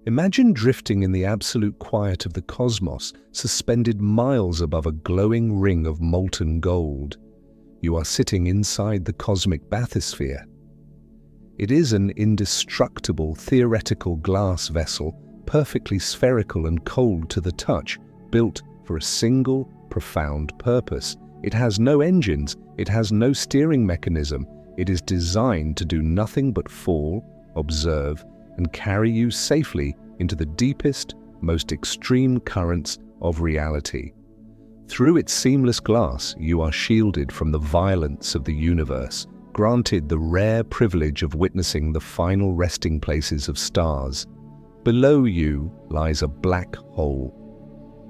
Imagine drifting in the absolute quiet of the cosmos, suspended miles above a glowing ring of molten gold. You are sitting inside the cosmic bathysphere. It is an indestructible theoretical glass vessel, perfectly spherical and cold to the touch, built for a single, profound purpose. It has no engines, it has no steering mechanism. It is designed to do nothing but fall, observe, and carry you safely into the deepest, most extreme currents of reality. Through its seamless glass, you are shielded from the violence of the universe, granted the rare privilege of witnessing the final resting places of stars. Below you lies a black hole.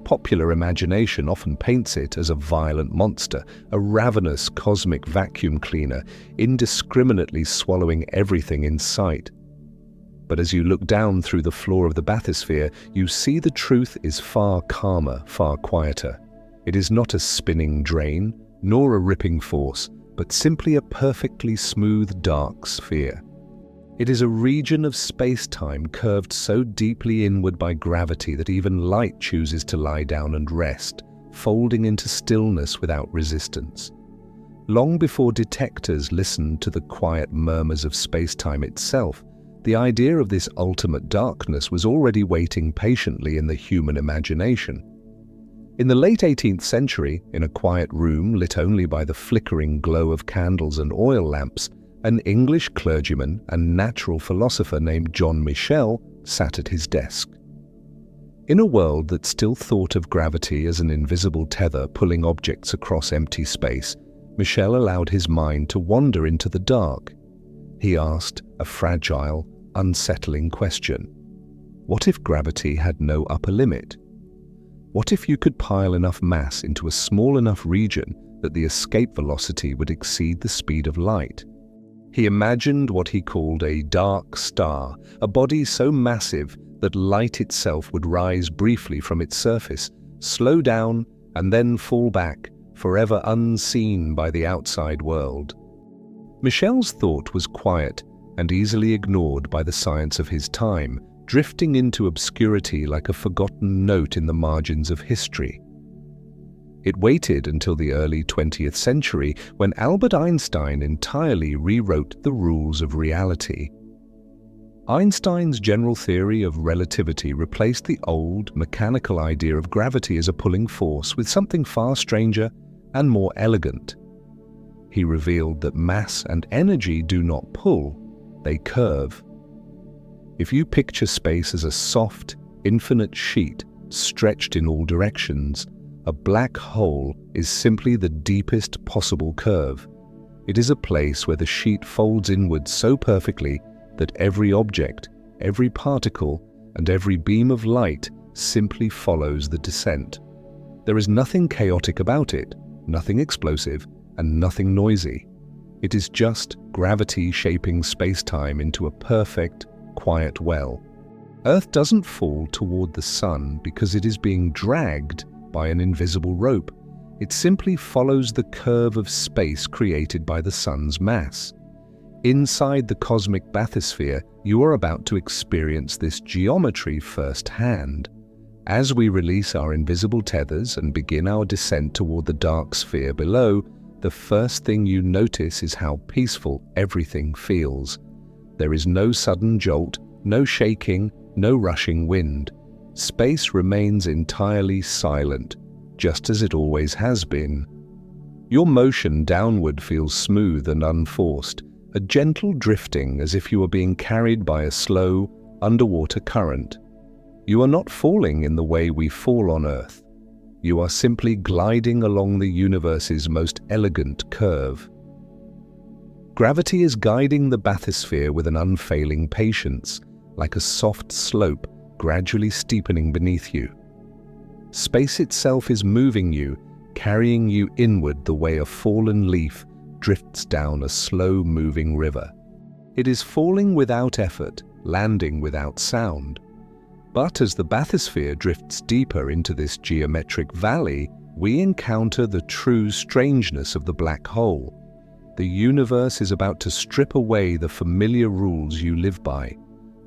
Popular imagination often paints it as a violent monster, a ravenous cosmic vacuum cleaner, indiscriminately swallowing everything in sight. But as you look down through the floor of the bathysphere, you see the truth is far calmer, far quieter. It is not a spinning drain, nor a ripping force, but simply a perfectly smooth, dark sphere. It is a region of space-time curved so deeply inward by gravity that even light chooses to lie down and rest, folding into stillness without resistance. Long before detectors listened to the quiet murmurs of space-time itself, the idea of this ultimate darkness was already waiting patiently in the human imagination. In the late 18th century, in a quiet room lit only by the flickering glow of candles and oil lamps, an English clergyman and natural philosopher named John Michell sat at his desk. In a world that still thought of gravity as an invisible tether pulling objects across empty space, Michell allowed his mind to wander into the dark. He asked a fragile, unsettling question. What if gravity had no upper limit? What if you could pile enough mass into a small enough region that the escape velocity would exceed the speed of light? He imagined what he called a dark star, a body so massive that light itself would rise briefly from its surface, slow down, and then fall back, forever unseen by the outside world. Michell's thought was quiet and easily ignored by the science of his time, drifting into obscurity like a forgotten note in the margins of history. It waited until the early 20th century when Albert Einstein entirely rewrote the rules of reality. Einstein's general theory of relativity replaced the old, mechanical idea of gravity as a pulling force with something far stranger and more elegant. He revealed that mass and energy do not pull, they curve. If you picture space as a soft, infinite sheet stretched in all directions, a black hole is simply the deepest possible curve. It is a place where the sheet folds inward so perfectly that every object, every particle, and every beam of light simply follows the descent. There is nothing chaotic about it, nothing explosive, and nothing noisy. It is just gravity shaping space-time into a perfect, quiet well. Earth doesn't fall toward the sun because it is being dragged by an invisible rope. It simply follows the curve of space created by the sun's mass. Inside the cosmic bathysphere, you are about to experience this geometry firsthand. As we release our invisible tethers and begin our descent toward the dark sphere below, the first thing you notice is how peaceful everything feels. There is no sudden jolt, no shaking, no rushing wind. Space remains entirely silent, just as it always has been. Your motion downward feels smooth and unforced, a gentle drifting as if you were being carried by a slow, underwater current. You are not falling in the way we fall on Earth. You are simply gliding along the universe's most elegant curve. Gravity is guiding the bathysphere with an unfailing patience, like a soft slope gradually steepening beneath you. Space itself is moving you, carrying you inward the way a fallen leaf drifts down a slow-moving river. It is falling without effort, landing without sound. But as the bathysphere drifts deeper into this geometric valley, we encounter the true strangeness of the black hole. The universe is about to strip away the familiar rules you live by.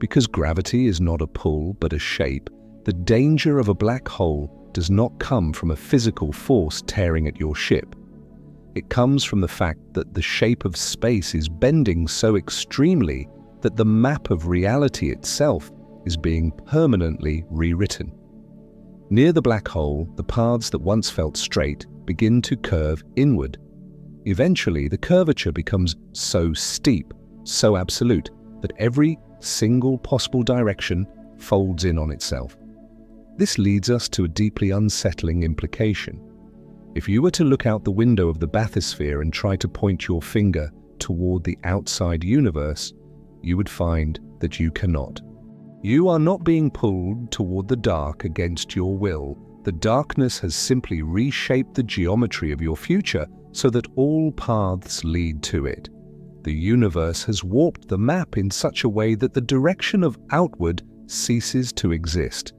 Because gravity is not a pull but a shape, the danger of a black hole does not come from a physical force tearing at your ship. It comes from the fact that the shape of space is bending so extremely that the map of reality itself is being permanently rewritten. Near the black hole, the paths that once felt straight begin to curve inward. Eventually, the curvature becomes so steep, so absolute, that every single possible direction folds in on itself. This leads us to a deeply unsettling implication. If you were to look out the window of the bathysphere and try to point your finger toward the outside universe, you would find that you cannot. You are not being pulled toward the dark against your will. The darkness has simply reshaped the geometry of your future so that all paths lead to it. The universe has warped the map in such a way that the direction of outward ceases to exist.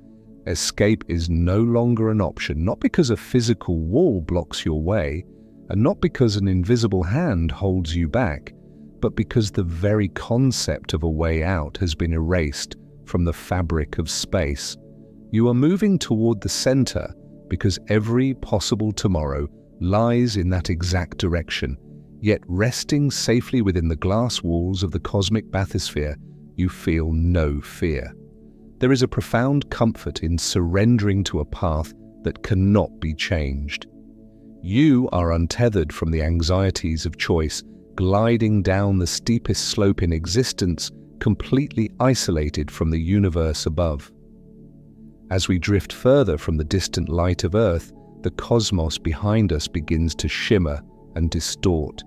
Escape is no longer an option, not because a physical wall blocks your way, and not because an invisible hand holds you back, but because the very concept of a way out has been erased from the fabric of space. You are moving toward the center because every possible tomorrow lies in that exact direction, yet resting safely within the glass walls of the cosmic bathysphere, you feel no fear. There is a profound comfort in surrendering to a path that cannot be changed. You are untethered from the anxieties of choice, gliding down the steepest slope in existence, completely isolated from the universe above. As we drift further from the distant light of Earth, the cosmos behind us begins to shimmer and distort.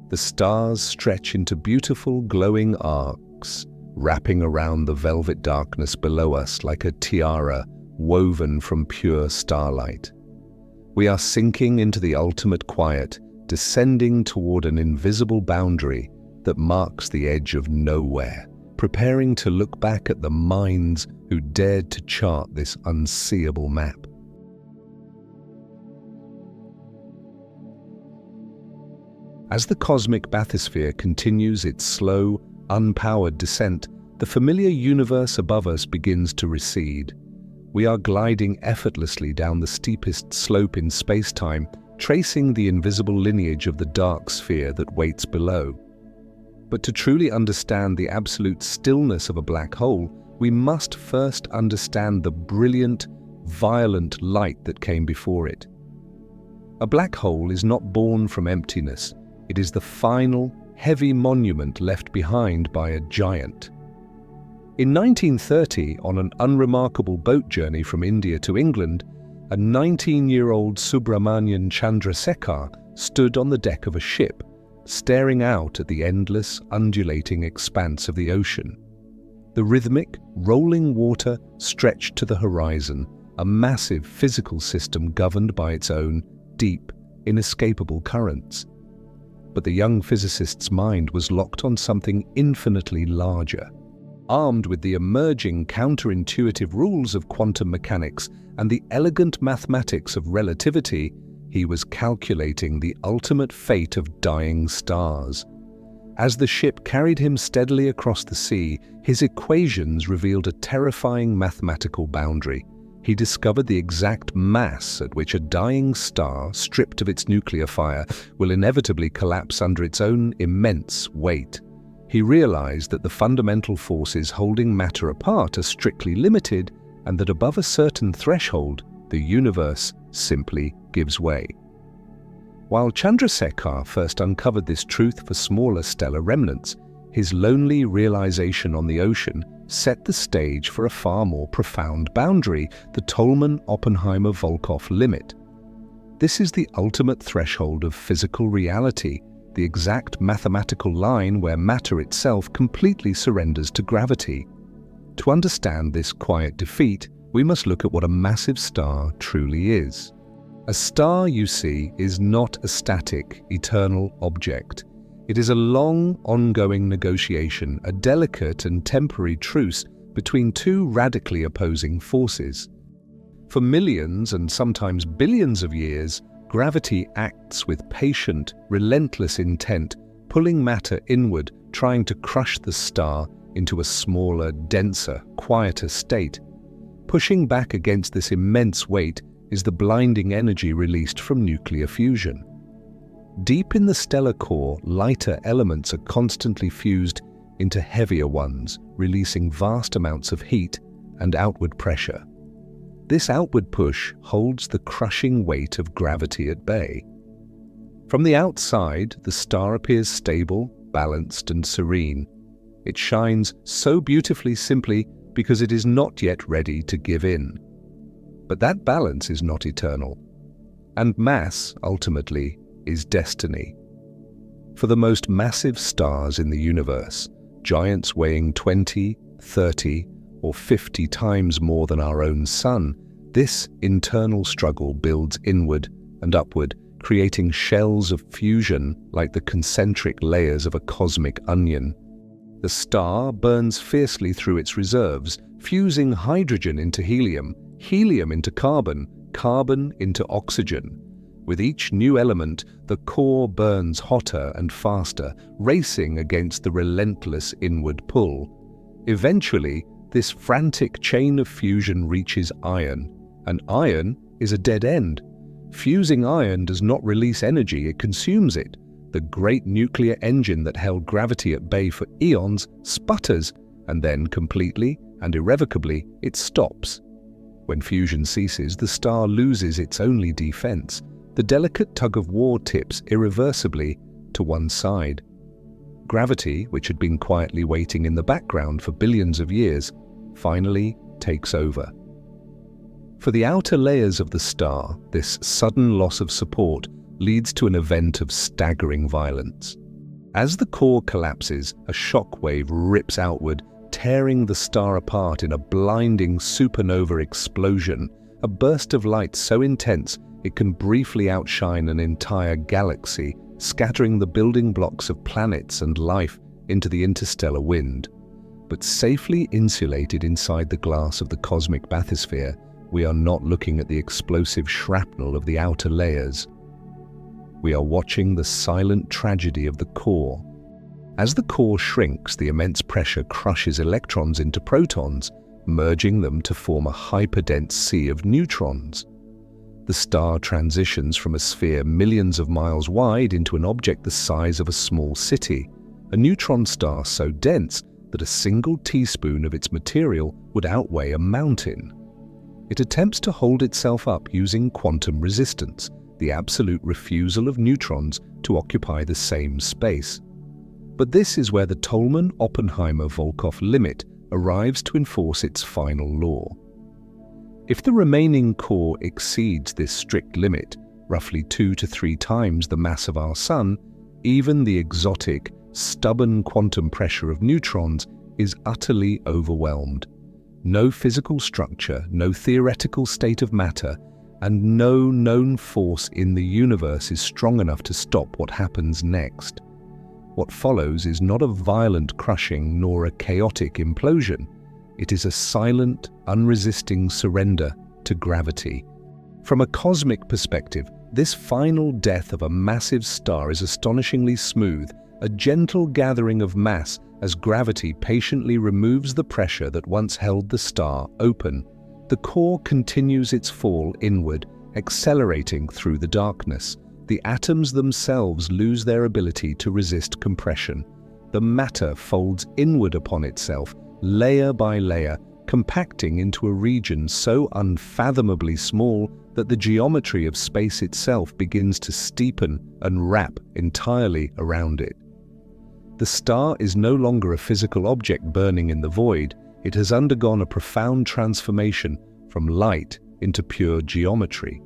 The stars stretch into beautiful glowing arcs, wrapping around the velvet darkness below us like a tiara woven from pure starlight. We are sinking into the ultimate quiet, descending toward an invisible boundary that marks the edge of nowhere, preparing to look back at the minds who dared to chart this unseeable map. As the cosmic bathysphere continues its slow, unpowered descent, the familiar universe above us begins to recede. We are gliding effortlessly down the steepest slope in spacetime, tracing the invisible lineage of the dark sphere that waits below. But to truly understand the absolute stillness of a black hole, we must first understand the brilliant, violent light that came before it. A black hole is not born from emptiness. It is the final, heavy monument left behind by a giant. In 1930, on an unremarkable boat journey from India to England, a 19-year-old Subramanian Chandrasekhar stood on the deck of a ship, staring out at the endless, undulating expanse of the ocean. The rhythmic, rolling water stretched to the horizon, a massive physical system governed by its own deep, inescapable currents. But the young physicist's mind was locked on something infinitely larger. Armed with the emerging counterintuitive rules of quantum mechanics and the elegant mathematics of relativity, he was calculating the ultimate fate of dying stars. As the ship carried him steadily across the sea, his equations revealed a terrifying mathematical boundary. He discovered the exact mass at which a dying star, stripped of its nuclear fire, will inevitably collapse under its own immense weight. He realized that the fundamental forces holding matter apart are strictly limited, and that above a certain threshold, the universe simply gives way. While Chandrasekhar first uncovered this truth for smaller stellar remnants, his lonely realization on the ocean set the stage for a far more profound boundary, the Tolman-Oppenheimer-Volkoff limit. This is the ultimate threshold of physical reality, the exact mathematical line where matter itself completely surrenders to gravity. To understand this quiet defeat, we must look at what a massive star truly is. A star, you see, is not a static, eternal object. It is a long, ongoing negotiation, a delicate and temporary truce between two radically opposing forces. For millions and sometimes billions of years, gravity acts with patient, relentless intent, pulling matter inward, trying to crush the star into a smaller, denser, quieter state. Pushing back against this immense weight is the blinding energy released from nuclear fusion. Deep in the stellar core, lighter elements are constantly fused into heavier ones, releasing vast amounts of heat and outward pressure. This outward push holds the crushing weight of gravity at bay. From the outside, the star appears stable, balanced, and serene. It shines so beautifully simply because it is not yet ready to give in. But that balance is not eternal, and mass, ultimately, is destiny. For the most massive stars in the universe, giants weighing 20, 30, or 50 times more than our own Sun, this internal struggle builds inward and upward, creating shells of fusion like the concentric layers of a cosmic onion. The star burns fiercely through its reserves, fusing hydrogen into helium, helium into carbon, carbon into oxygen. With each new element, the core burns hotter and faster, racing against the relentless inward pull. Eventually, this frantic chain of fusion reaches iron, and iron is a dead end. Fusing iron does not release energy, it consumes it. The great nuclear engine that held gravity at bay for eons sputters, and then completely and irrevocably it stops. When fusion ceases, the star loses its only defense. The delicate tug-of-war tips irreversibly to one side. Gravity, which had been quietly waiting in the background for billions of years, finally takes over. For the outer layers of the star, this sudden loss of support leads to an event of staggering violence. As the core collapses, a shock wave rips outward, tearing the star apart in a blinding supernova explosion, a burst of light so intense it can briefly outshine an entire galaxy, scattering the building blocks of planets and life into the interstellar wind. But safely insulated inside the glass of the cosmic bathysphere, we are not looking at the explosive shrapnel of the outer layers. We are watching the silent tragedy of the core. As the core shrinks, the immense pressure crushes electrons into protons, merging them to form a hyperdense sea of neutrons. The star transitions from a sphere millions of miles wide into an object the size of a small city, a neutron star so dense that a single teaspoon of its material would outweigh a mountain. It attempts to hold itself up using quantum resistance, the absolute refusal of neutrons to occupy the same space. But this is where the Tolman-Oppenheimer-Volkoff limit arrives to enforce its final law. If the remaining core exceeds this strict limit, roughly 2 to 3 times the mass of our Sun, even the exotic, stubborn quantum pressure of neutrons is utterly overwhelmed. No physical structure, no theoretical state of matter, and no known force in the universe is strong enough to stop what happens next. What follows is not a violent crushing nor a chaotic implosion. It is a silent, unresisting surrender to gravity. From a cosmic perspective, this final death of a massive star is astonishingly smooth, a gentle gathering of mass as gravity patiently removes the pressure that once held the star open. The core continues its fall inward, accelerating through the darkness. The atoms themselves lose their ability to resist compression. The matter folds inward upon itself, layer by layer, compacting into a region so unfathomably small that the geometry of space itself begins to steepen and wrap entirely around it. The star is no longer a physical object burning in the void. It has undergone a profound transformation from light into pure geometry.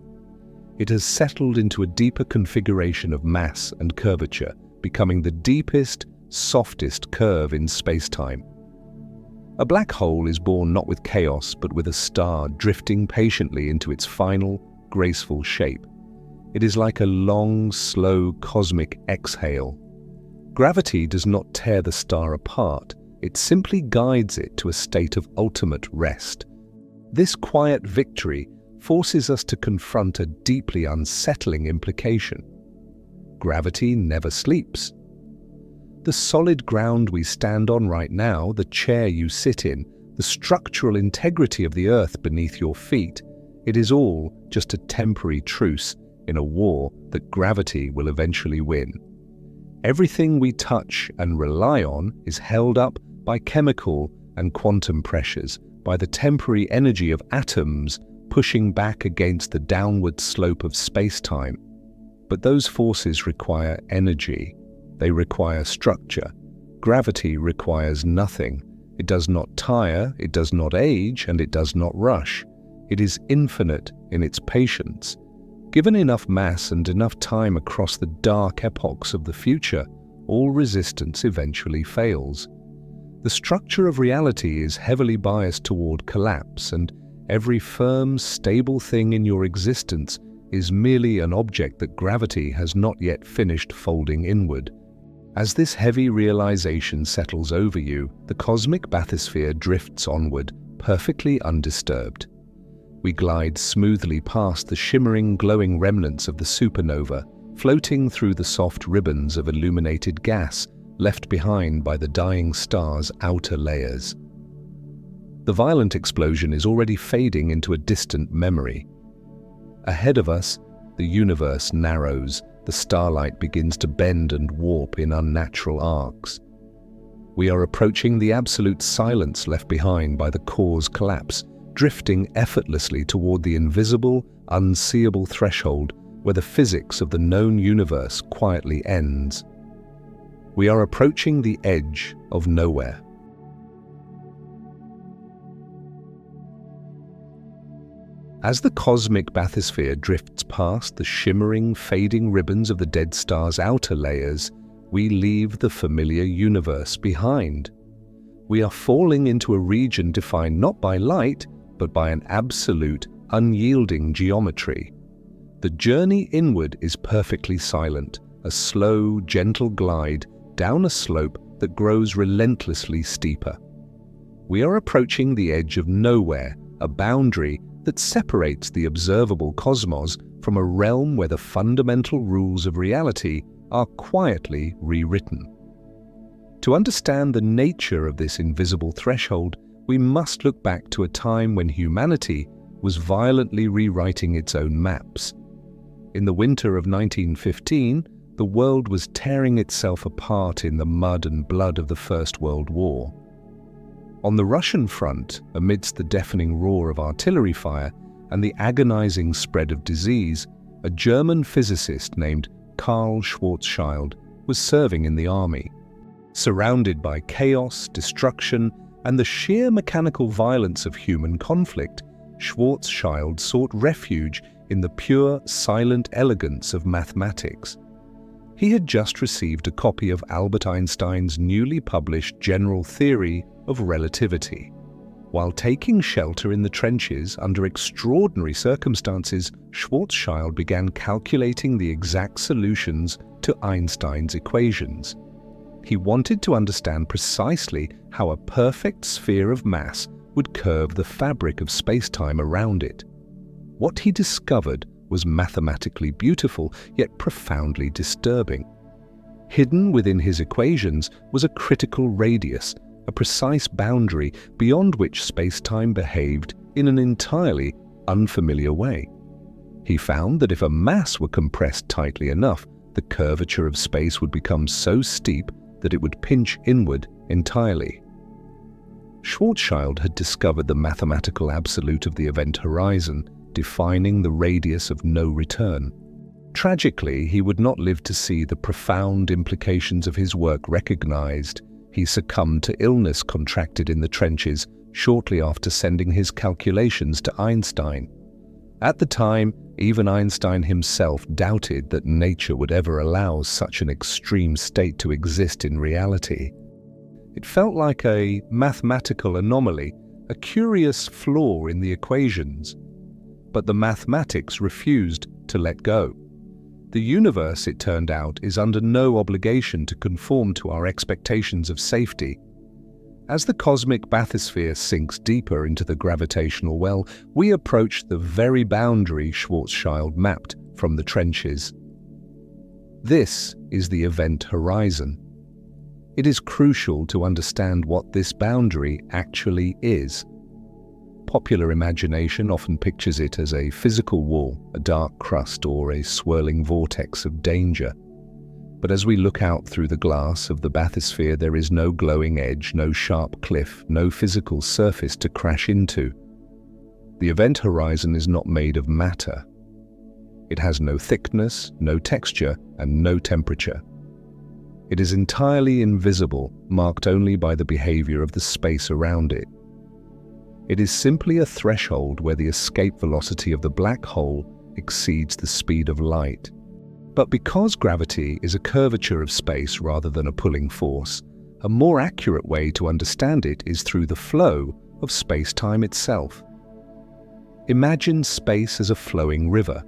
It has settled into a deeper configuration of mass and curvature, becoming the deepest, softest curve in spacetime. A black hole is born not with chaos, but with a star drifting patiently into its final, graceful shape. It is like a long, slow cosmic exhale. Gravity does not tear the star apart, it simply guides it to a state of ultimate rest. This quiet victory forces us to confront a deeply unsettling implication. Gravity never sleeps. The solid ground we stand on right now, the chair you sit in, the structural integrity of the earth beneath your feet, it is all just a temporary truce in a war that gravity will eventually win. Everything we touch and rely on is held up by chemical and quantum pressures, by the temporary energy of atoms pushing back against the downward slope of space-time. But those forces require energy. They require structure. Gravity requires nothing. It does not tire, it does not age, and it does not rush. It is infinite in its patience. Given enough mass and enough time across the dark epochs of the future, all resistance eventually fails. The structure of reality is heavily biased toward collapse, and every firm, stable thing in your existence is merely an object that gravity has not yet finished folding inward. As this heavy realization settles over you, the cosmic bathysphere drifts onward, perfectly undisturbed. We glide smoothly past the shimmering, glowing remnants of the supernova, floating through the soft ribbons of illuminated gas left behind by the dying star's outer layers. The violent explosion is already fading into a distant memory. Ahead of us, the universe narrows, the starlight begins to bend and warp in unnatural arcs. We are approaching the absolute silence left behind by the core's collapse, drifting effortlessly toward the invisible, unseeable threshold where the physics of the known universe quietly ends. We are approaching the edge of nowhere. As the cosmic bathysphere drifts past the shimmering, fading ribbons of the dead star's outer layers, we leave the familiar universe behind. We are falling into a region defined not by light, but by an absolute, unyielding geometry. The journey inward is perfectly silent, a slow, gentle glide down a slope that grows relentlessly steeper. We are approaching the edge of nowhere, a boundary that separates the observable cosmos from a realm where the fundamental rules of reality are quietly rewritten. To understand the nature of this invisible threshold, we must look back to a time when humanity was violently rewriting its own maps. In the winter of 1915, the world was tearing itself apart in the mud and blood of the First World War. On the Russian front, amidst the deafening roar of artillery fire and the agonizing spread of disease, a German physicist named Karl Schwarzschild was serving in the army. Surrounded by chaos, destruction, and the sheer mechanical violence of human conflict, Schwarzschild sought refuge in the pure, silent elegance of mathematics. He had just received a copy of Albert Einstein's newly published general theory of relativity. While taking shelter in the trenches under extraordinary circumstances, Schwarzschild began calculating the exact solutions to Einstein's equations. He wanted to understand precisely how a perfect sphere of mass would curve the fabric of space-time around it. What he discovered was mathematically beautiful, yet profoundly disturbing. Hidden within his equations was a critical radius, a precise boundary beyond which space-time behaved in an entirely unfamiliar way. He found that if a mass were compressed tightly enough, the curvature of space would become so steep that it would pinch inward entirely. Schwarzschild had discovered the mathematical absolute of the event horizon, defining the radius of no return. Tragically, he would not live to see the profound implications of his work recognized. He succumbed to illness contracted in the trenches shortly after sending his calculations to Einstein. At the time, even Einstein himself doubted that nature would ever allow such an extreme state to exist in reality. It felt like a mathematical anomaly, a curious flaw in the equations. But the mathematics refused to let go. The universe, it turned out, is under no obligation to conform to our expectations of safety. As the cosmic bathysphere sinks deeper into the gravitational well, we approach the very boundary Schwarzschild mapped from the trenches. This is the event horizon. It is crucial to understand what this boundary actually is. Popular imagination often pictures it as a physical wall, a dark crust, or a swirling vortex of danger. But as we look out through the glass of the bathysphere, there is no glowing edge, no sharp cliff, no physical surface to crash into. The event horizon is not made of matter. It has no thickness, no texture, and no temperature. It is entirely invisible, marked only by the behavior of the space around it. It is simply a threshold where the escape velocity of the black hole exceeds the speed of light. But because gravity is a curvature of space rather than a pulling force, a more accurate way to understand it is through the flow of space-time itself. Imagine space as a flowing river.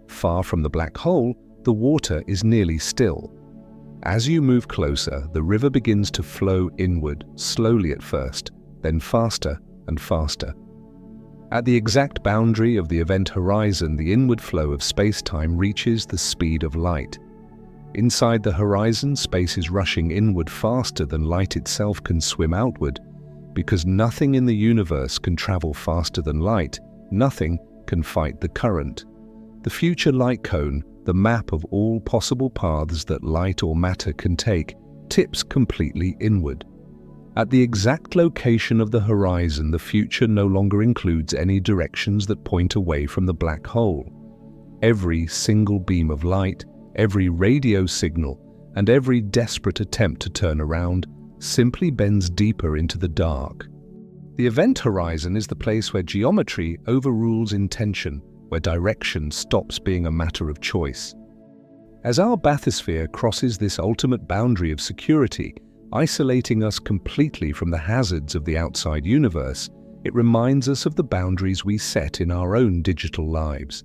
Far from the black hole, the water is nearly still. As you move closer, the river begins to flow inward, slowly at first, then faster and faster. At the exact boundary of the event horizon, the inward flow of space-time reaches the speed of light. Inside the horizon, space is rushing inward faster than light itself can swim outward. Because nothing in the universe can travel faster than light, nothing can fight the current. The future light cone, the map of all possible paths that light or matter can take, tips completely inward. At the exact location of the horizon, the future no longer includes any directions that point away from the black hole. Every single beam of light, every radio signal, and every desperate attempt to turn around simply bends deeper into the dark. The event horizon is the place where geometry overrules intention, where direction stops being a matter of choice. As our bathysphere crosses this ultimate boundary of security, isolating us completely from the hazards of the outside universe, it reminds us of the boundaries we set in our own digital lives.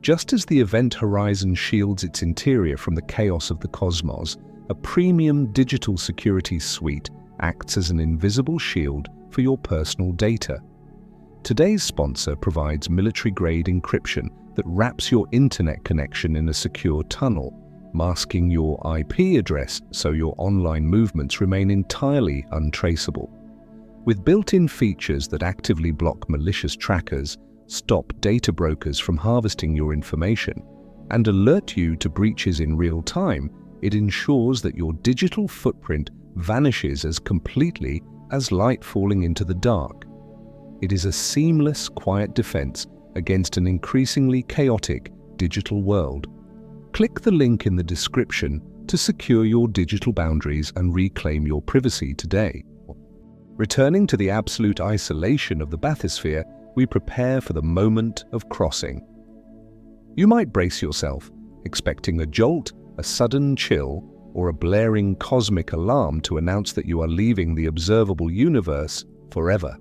Just as the event horizon shields its interior from the chaos of the cosmos, a premium digital security suite acts as an invisible shield for your personal data. Today's sponsor provides military-grade encryption that wraps your internet connection in a secure tunnel, masking your IP address so your online movements remain entirely untraceable. With built-in features that actively block malicious trackers, stop data brokers from harvesting your information, and alert you to breaches in real time, it ensures that your digital footprint vanishes as completely as light falling into the dark. It is a seamless, quiet defense against an increasingly chaotic digital world. Click the link in the description to secure your digital boundaries and reclaim your privacy today. Returning to the absolute isolation of the bathysphere, we prepare for the moment of crossing. You might brace yourself, expecting a jolt, a sudden chill, or a blaring cosmic alarm to announce that you are leaving the observable universe forever.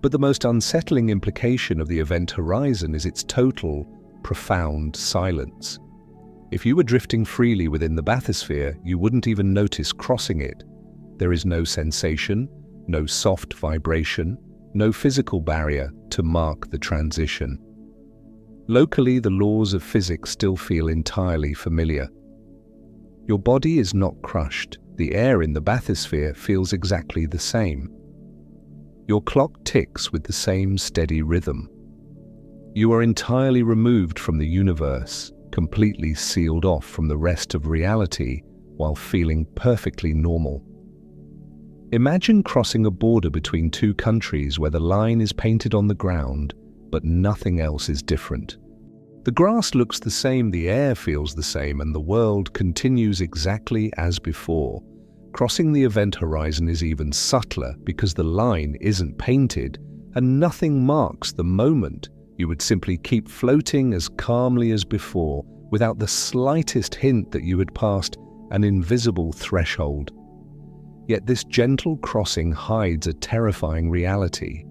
But the most unsettling implication of the event horizon is its total, profound silence. If you were drifting freely within the bathysphere, you wouldn't even notice crossing it. There is no sensation, no soft vibration, no physical barrier to mark the transition. Locally, the laws of physics still feel entirely familiar. Your body is not crushed. The air in the bathysphere feels exactly the same. Your clock ticks with the same steady rhythm. You are entirely removed from the universe, completely sealed off from the rest of reality, while feeling perfectly normal. Imagine crossing a border between two countries where the line is painted on the ground, but nothing else is different. The grass looks the same, the air feels the same, and the world continues exactly as before. Crossing the event horizon is even subtler because the line isn't painted and nothing marks the moment. You would simply keep floating as calmly as before without the slightest hint that you had passed an invisible threshold. Yet this gentle crossing hides a terrifying reality.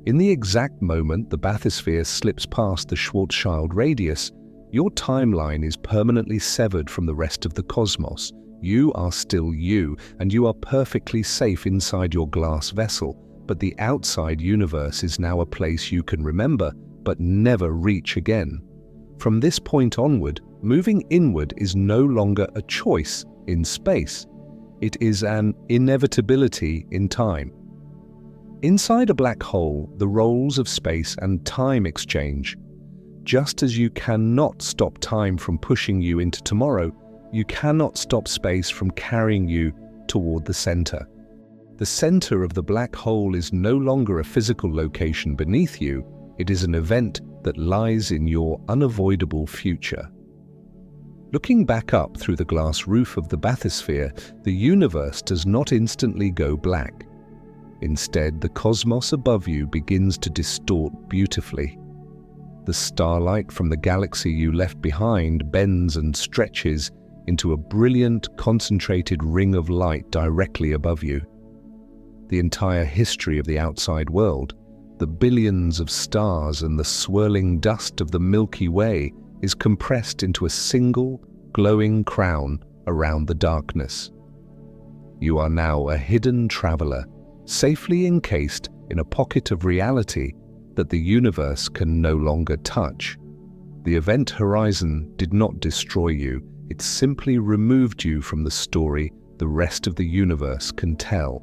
In the exact moment the bathysphere slips past the Schwarzschild radius, your timeline is permanently severed from the rest of the cosmos. You are still you, and you are perfectly safe inside your glass vessel, but the outside universe is now a place you can remember, but never reach again. From this point onward, moving inward is no longer a choice in space. It is an inevitability in time. Inside a black hole, the roles of space and time exchange. Just as you cannot stop time from pushing you into tomorrow, you cannot stop space from carrying you toward the center. The center of the black hole is no longer a physical location beneath you, it is an event that lies in your unavoidable future. Looking back up through the glass roof of the bathysphere, the universe does not instantly go black. Instead, the cosmos above you begins to distort beautifully. The starlight from the galaxy you left behind bends and stretches into a brilliant, concentrated ring of light directly above you. The entire history of the outside world, the billions of stars and the swirling dust of the Milky Way, is compressed into a single, glowing crown around the darkness. You are now a hidden traveler, safely encased in a pocket of reality that the universe can no longer touch. The event horizon did not destroy you, it simply removed you from the story the rest of the universe can tell.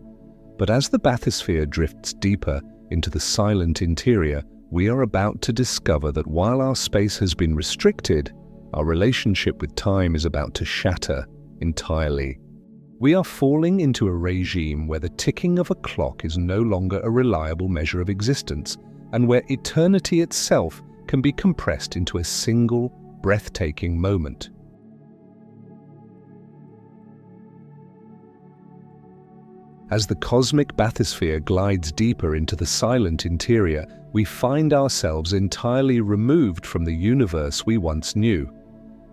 But as the bathysphere drifts deeper into the silent interior, we are about to discover that while our space has been restricted, our relationship with time is about to shatter entirely. We are falling into a regime where the ticking of a clock is no longer a reliable measure of existence, and where eternity itself can be compressed into a single, breathtaking moment. As the cosmic bathysphere glides deeper into the silent interior, we find ourselves entirely removed from the universe we once knew.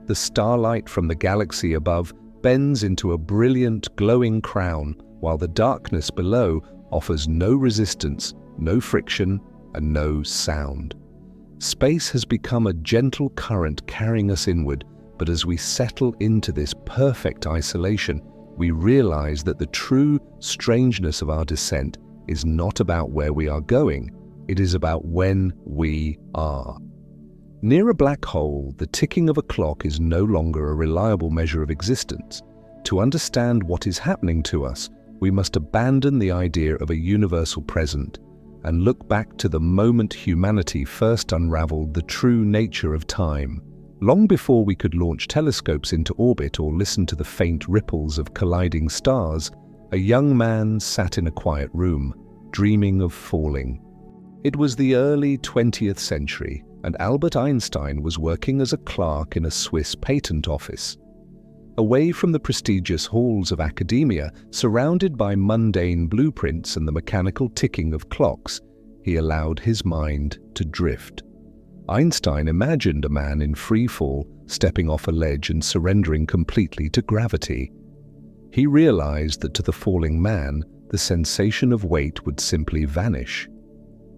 The starlight from the galaxy above bends into a brilliant, glowing crown, while the darkness below offers no resistance, no friction, and no sound. Space has become a gentle current carrying us inward, but as we settle into this perfect isolation, we realize that the true strangeness of our descent is not about where we are going, it is about when we are. Near a black hole, the ticking of a clock is no longer a reliable measure of existence. To understand what is happening to us, we must abandon the idea of a universal present and look back to the moment humanity first unraveled the true nature of time. Long before we could launch telescopes into orbit or listen to the faint ripples of colliding stars, a young man sat in a quiet room, dreaming of falling. It was the early 20th century, and Albert Einstein was working as a clerk in a Swiss patent office. Away from the prestigious halls of academia, surrounded by mundane blueprints and the mechanical ticking of clocks, he allowed his mind to drift. Einstein imagined a man in free fall, stepping off a ledge and surrendering completely to gravity. He realized that to the falling man, the sensation of weight would simply vanish.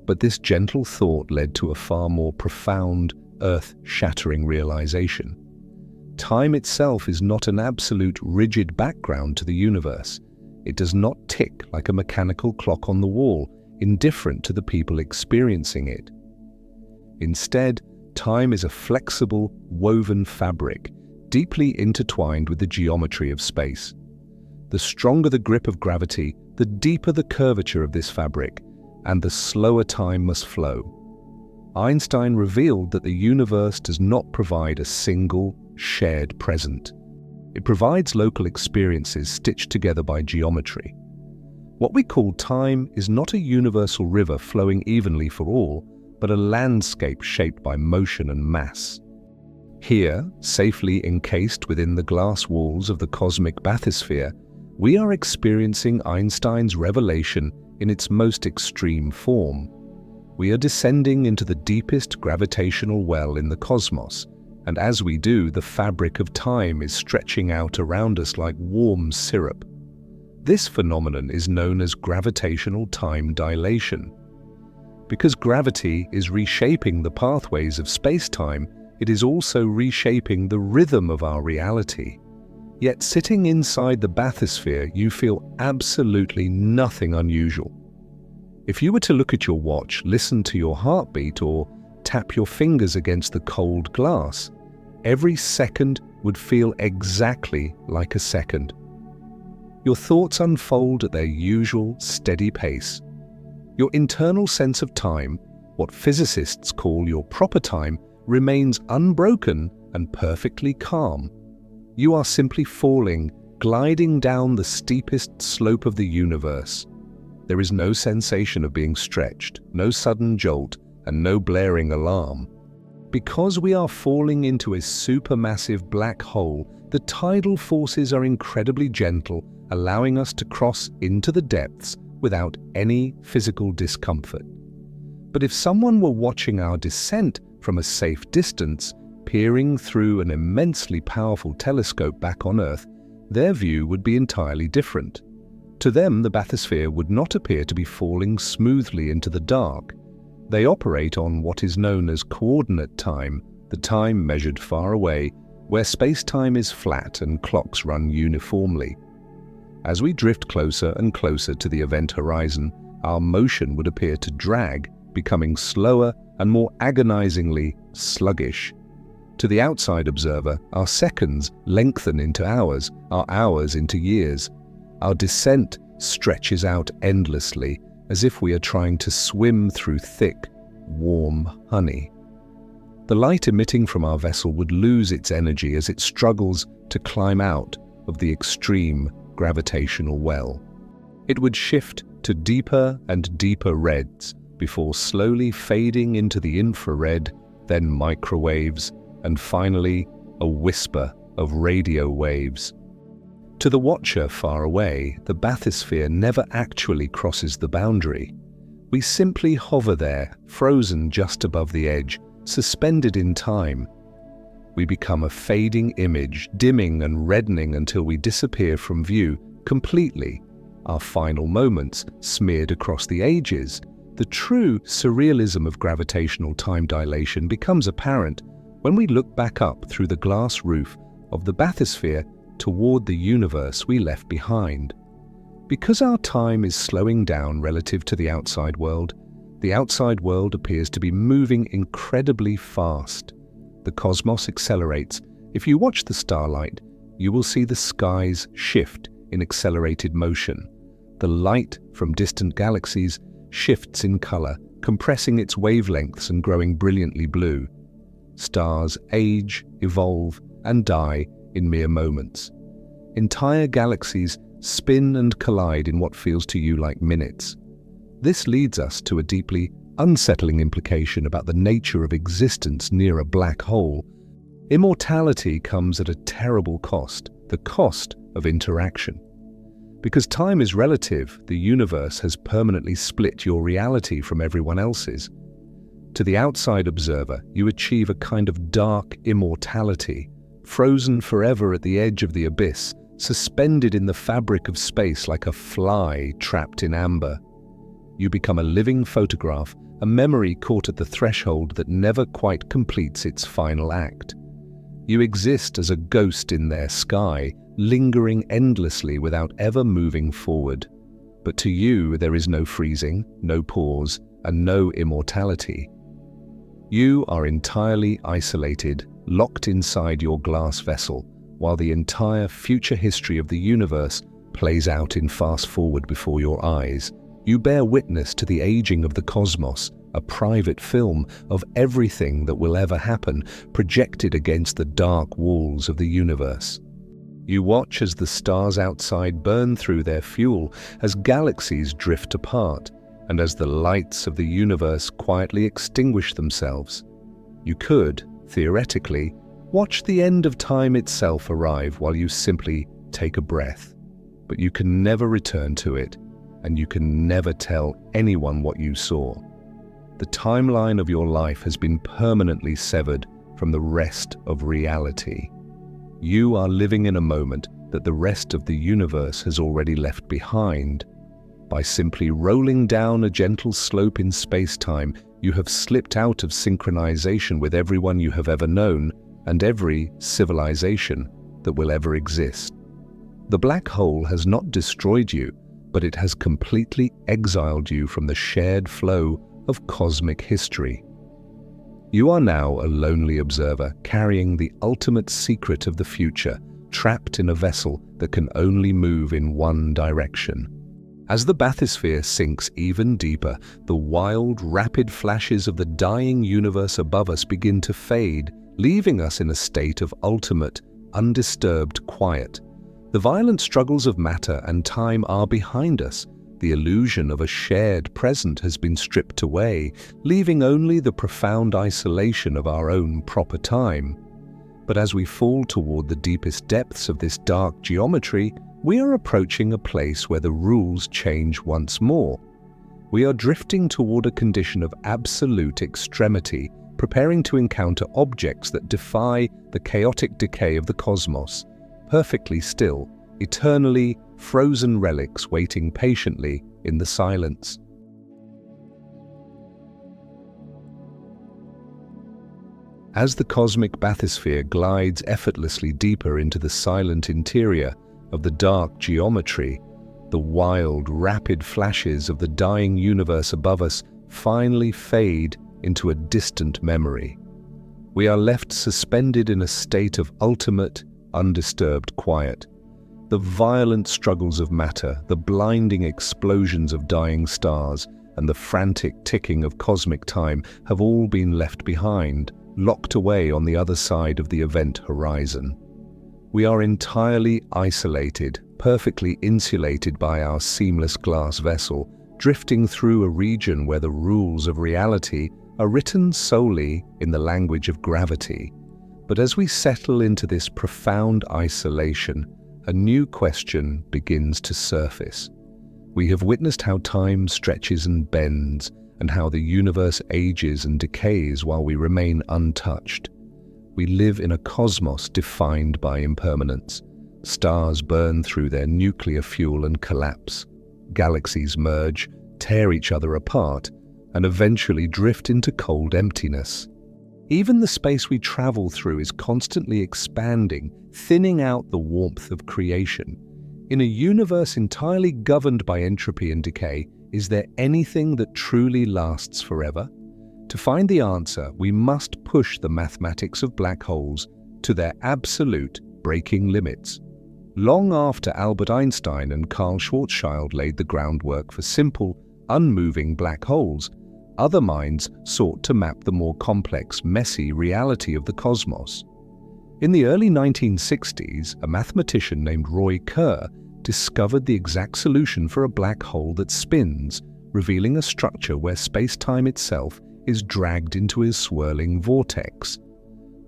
But this gentle thought led to a far more profound, earth-shattering realization. Time itself is not an absolute, rigid background to the universe. It does not tick like a mechanical clock on the wall, indifferent to the people experiencing it. Instead, time is a flexible, woven fabric, deeply intertwined with the geometry of space. The stronger the grip of gravity, the deeper the curvature of this fabric, and the slower time must flow. Einstein revealed that the universe does not provide a single, shared present. It provides local experiences stitched together by geometry. What we call time is not a universal river flowing evenly for all, but a landscape shaped by motion and mass. Here, safely encased within the glass walls of the cosmic bathysphere, we are experiencing Einstein's revelation in its most extreme form. We are descending into the deepest gravitational well in the cosmos, and as we do, the fabric of time is stretching out around us like warm syrup. This phenomenon is known as gravitational time dilation. Because gravity is reshaping the pathways of space-time, it is also reshaping the rhythm of our reality. Yet sitting inside the bathysphere, you feel absolutely nothing unusual. If you were to look at your watch, listen to your heartbeat, or tap your fingers against the cold glass, every second would feel exactly like a second. Your thoughts unfold at their usual steady pace. Your internal sense of time, what physicists call your proper time, remains unbroken and perfectly calm. You are simply falling, gliding down the steepest slope of the universe. There is no sensation of being stretched, no sudden jolt, and no blaring alarm. Because we are falling into a supermassive black hole, the tidal forces are incredibly gentle, allowing us to cross into the depths without any physical discomfort. But if someone were watching our descent from a safe distance, peering through an immensely powerful telescope back on Earth, their view would be entirely different. To them, the bathysphere would not appear to be falling smoothly into the dark. They operate on what is known as coordinate time, the time measured far away, where space-time is flat and clocks run uniformly. As we drift closer and closer to the event horizon, our motion would appear to drag, becoming slower and more agonizingly sluggish. To the outside observer, our seconds lengthen into hours, our hours into years. Our descent stretches out endlessly, as if we are trying to swim through thick, warm honey. The light emitting from our vessel would lose its energy as it struggles to climb out of the extreme gravitational well. It would shift to deeper and deeper reds before slowly fading into the infrared, then microwaves, and finally a whisper of radio waves. To the watcher far away, the bathysphere never actually crosses the boundary. We simply hover there, frozen just above the edge, suspended in time. We become a fading image, dimming and reddening until we disappear from view completely, our final moments smeared across the ages. The true surrealism of gravitational time dilation becomes apparent when we look back up through the glass roof of the bathysphere toward the universe we left behind. Because our time is slowing down relative to the outside world appears to be moving incredibly fast. The cosmos accelerates. If you watch the starlight, you will see the skies shift in accelerated motion. The light from distant galaxies shifts in color, compressing its wavelengths and growing brilliantly blue. Stars age, evolve, and die in mere moments. Entire galaxies spin and collide in what feels to you like minutes. This leads us to a deeply unsettling implication about the nature of existence near a black hole. Immortality comes at a terrible cost, the cost of interaction. Because time is relative, the universe has permanently split your reality from everyone else's. To the outside observer, you achieve a kind of dark immortality, frozen forever at the edge of the abyss, suspended in the fabric of space like a fly trapped in amber. You become a living photograph, a memory caught at the threshold that never quite completes its final act. You exist as a ghost in their sky, lingering endlessly without ever moving forward. But to you, there is no freezing, no pause, and no immortality. You are entirely isolated, locked inside your glass vessel, while the entire future history of the universe plays out in fast forward before your eyes. You bear witness to the aging of the cosmos, a private film of everything that will ever happen, projected against the dark walls of the universe. You watch as the stars outside burn through their fuel, as galaxies drift apart, and as the lights of the universe quietly extinguish themselves. You could, theoretically, watch the end of time itself arrive while you simply take a breath. But you can never return to it, and you can never tell anyone what you saw. The timeline of your life has been permanently severed from the rest of reality. You are living in a moment that the rest of the universe has already left behind. By simply rolling down a gentle slope in space-time, you have slipped out of synchronization with everyone you have ever known and every civilization that will ever exist. The black hole has not destroyed you, but it has completely exiled you from the shared flow of cosmic history. You are now a lonely observer, carrying the ultimate secret of the future, trapped in a vessel that can only move in one direction. As the bathysphere sinks even deeper, the wild, rapid flashes of the dying universe above us begin to fade, leaving us in a state of ultimate, undisturbed quiet. The violent struggles of matter and time are behind us. The illusion of a shared present has been stripped away, leaving only the profound isolation of our own proper time. But as we fall toward the deepest depths of this dark geometry, we are approaching a place where the rules change once more. We are drifting toward a condition of absolute extremity, preparing to encounter objects that defy the chaotic decay of the cosmos, perfectly still, eternally frozen relics waiting patiently in the silence. As the cosmic bathysphere glides effortlessly deeper into the silent interior of the dark geometry, the wild, rapid flashes of the dying universe above us finally fade into a distant memory. We are left suspended in a state of ultimate, undisturbed quiet. The violent struggles of matter, the blinding explosions of dying stars, and the frantic ticking of cosmic time have all been left behind, locked away on the other side of the event horizon. We are entirely isolated, perfectly insulated by our seamless glass vessel, drifting through a region where the rules of reality are written solely in the language of gravity. But as we settle into this profound isolation, a new question begins to surface. We have witnessed how time stretches and bends, and how the universe ages and decays while we remain untouched. We live in a cosmos defined by impermanence. Stars burn through their nuclear fuel and collapse. Galaxies merge, tear each other apart, and eventually drift into cold emptiness. Even the space we travel through is constantly expanding, thinning out the warmth of creation. In a universe entirely governed by entropy and decay, is there anything that truly lasts forever? To find the answer, we must push the mathematics of black holes to their absolute breaking limits. Long after Albert Einstein and Carl Schwarzschild laid the groundwork for simple, unmoving black holes, other minds sought to map the more complex, messy reality of the cosmos. In the early 1960s, a mathematician named Roy Kerr discovered the exact solution for a black hole that spins, revealing a structure where space-time itself is dragged into a swirling vortex.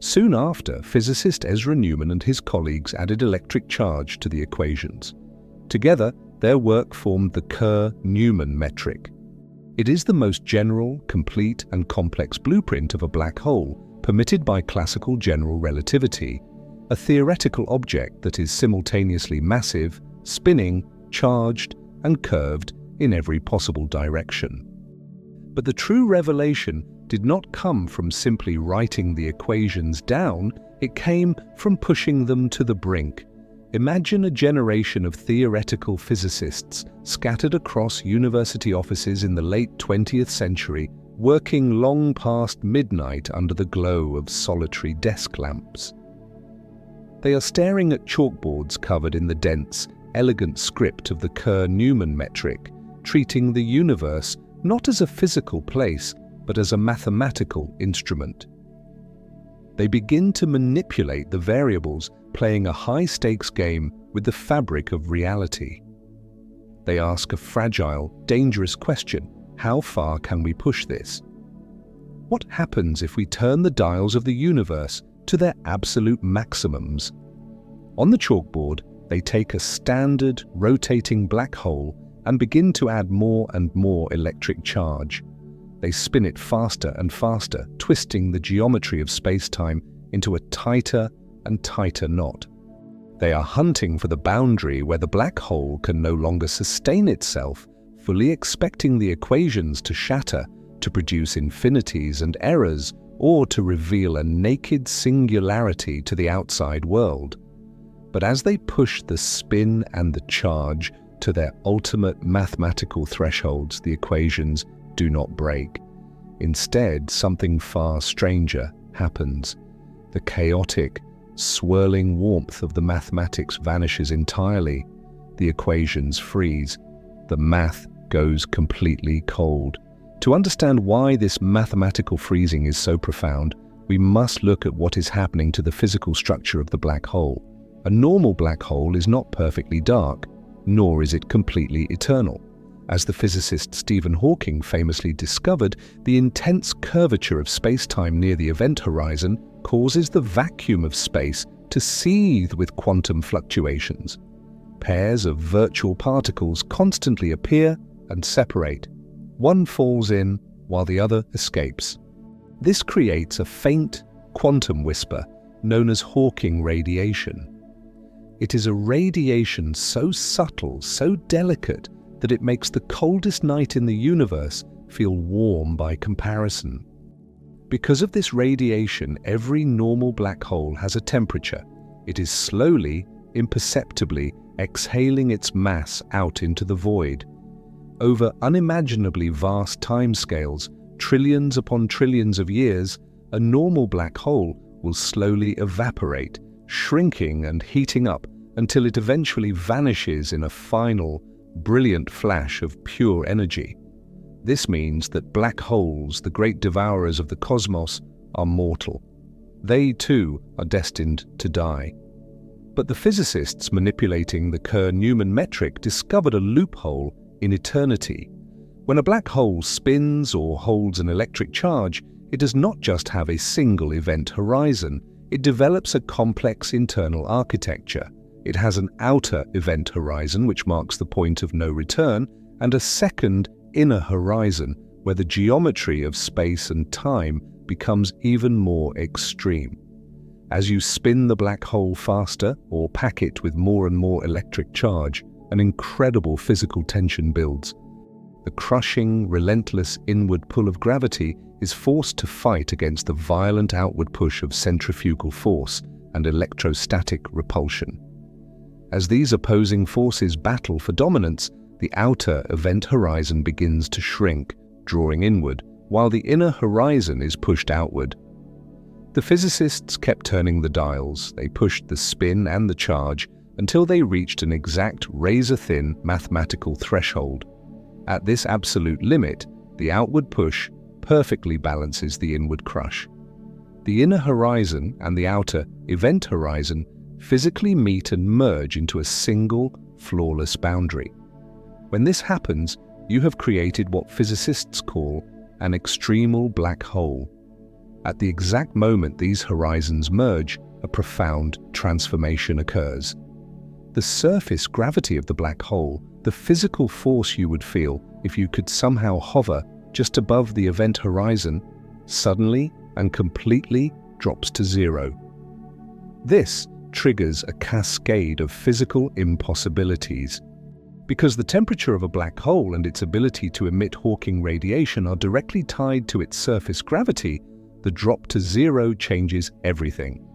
Soon after, physicist Ezra Newman and his colleagues added electric charge to the equations. Together, their work formed the Kerr-Newman metric. It is the most general, complete, and complex blueprint of a black hole, permitted by classical general relativity, a theoretical object that is simultaneously massive, spinning, charged, and curved in every possible direction. But the true revelation did not come from simply writing the equations down, it came from pushing them to the brink. Imagine a generation of theoretical physicists scattered across university offices in the late 20th century, working long past midnight under the glow of solitary desk lamps. They are staring at chalkboards covered in the dense, elegant script of the Kerr-Newman metric, treating the universe not as a physical place, but as a mathematical instrument. They begin to manipulate the variables, playing a high-stakes game with the fabric of reality. They ask a fragile, dangerous question: how far can we push this? What happens if we turn the dials of the universe to their absolute maximums? On the chalkboard, they take a standard, rotating black hole and begin to add more and more electric charge. They spin it faster and faster, twisting the geometry of space-time into a tighter and tighter knot. They are hunting for the boundary where the black hole can no longer sustain itself, fully expecting the equations to shatter, to produce infinities and errors, or to reveal a naked singularity to the outside world. But as they push the spin and the charge to their ultimate mathematical thresholds, the equations do not break. Instead, something far stranger happens. The chaotic, swirling warmth of the mathematics vanishes entirely. The equations freeze. The math goes completely cold. To understand why this mathematical freezing is so profound, we must look at what is happening to the physical structure of the black hole. A normal black hole is not perfectly dark, nor is it completely eternal. As the physicist Stephen Hawking famously discovered, the intense curvature of space-time near the event horizon causes the vacuum of space to seethe with quantum fluctuations. Pairs of virtual particles constantly appear and separate. One falls in while the other escapes. This creates a faint quantum whisper known as Hawking radiation. It is a radiation so subtle, so delicate, that it makes the coldest night in the universe feel warm by comparison. Because of this radiation, every normal black hole has a temperature. It is slowly, imperceptibly exhaling its mass out into the void. Over unimaginably vast timescales, trillions upon trillions of years, a normal black hole will slowly evaporate, shrinking and heating up until it eventually vanishes in a final, brilliant flash of pure energy. This means that black holes, the great devourers of the cosmos, are mortal. They too are destined to die. But the physicists manipulating the Kerr-Newman metric discovered a loophole in eternity. When a black hole spins or holds an electric charge, it does not just have a single event horizon, it develops a complex internal architecture. It has an outer event horizon, which marks the point of no return, and a second inner horizon, where the geometry of space and time becomes even more extreme. As you spin the black hole faster or pack it with more and more electric charge, an incredible physical tension builds. The crushing, relentless inward pull of gravity is forced to fight against the violent outward push of centrifugal force and electrostatic repulsion. As these opposing forces battle for dominance, the outer event horizon begins to shrink, drawing inward, while the inner horizon is pushed outward. The physicists kept turning the dials. They pushed the spin and the charge until they reached an exact razor-thin mathematical threshold. At this absolute limit, the outward push perfectly balances the inward crush. The inner horizon and the outer event horizon physically meet and merge into a single, flawless boundary. When this happens, you have created what physicists call an extremal black hole. At the exact moment these horizons merge, a profound transformation occurs. The surface gravity of the black hole, the physical force you would feel if you could somehow hover just above the event horizon, suddenly and completely drops to zero. This triggers a cascade of physical impossibilities. Because the temperature of a black hole and its ability to emit Hawking radiation are directly tied to its surface gravity, the drop to zero changes everything.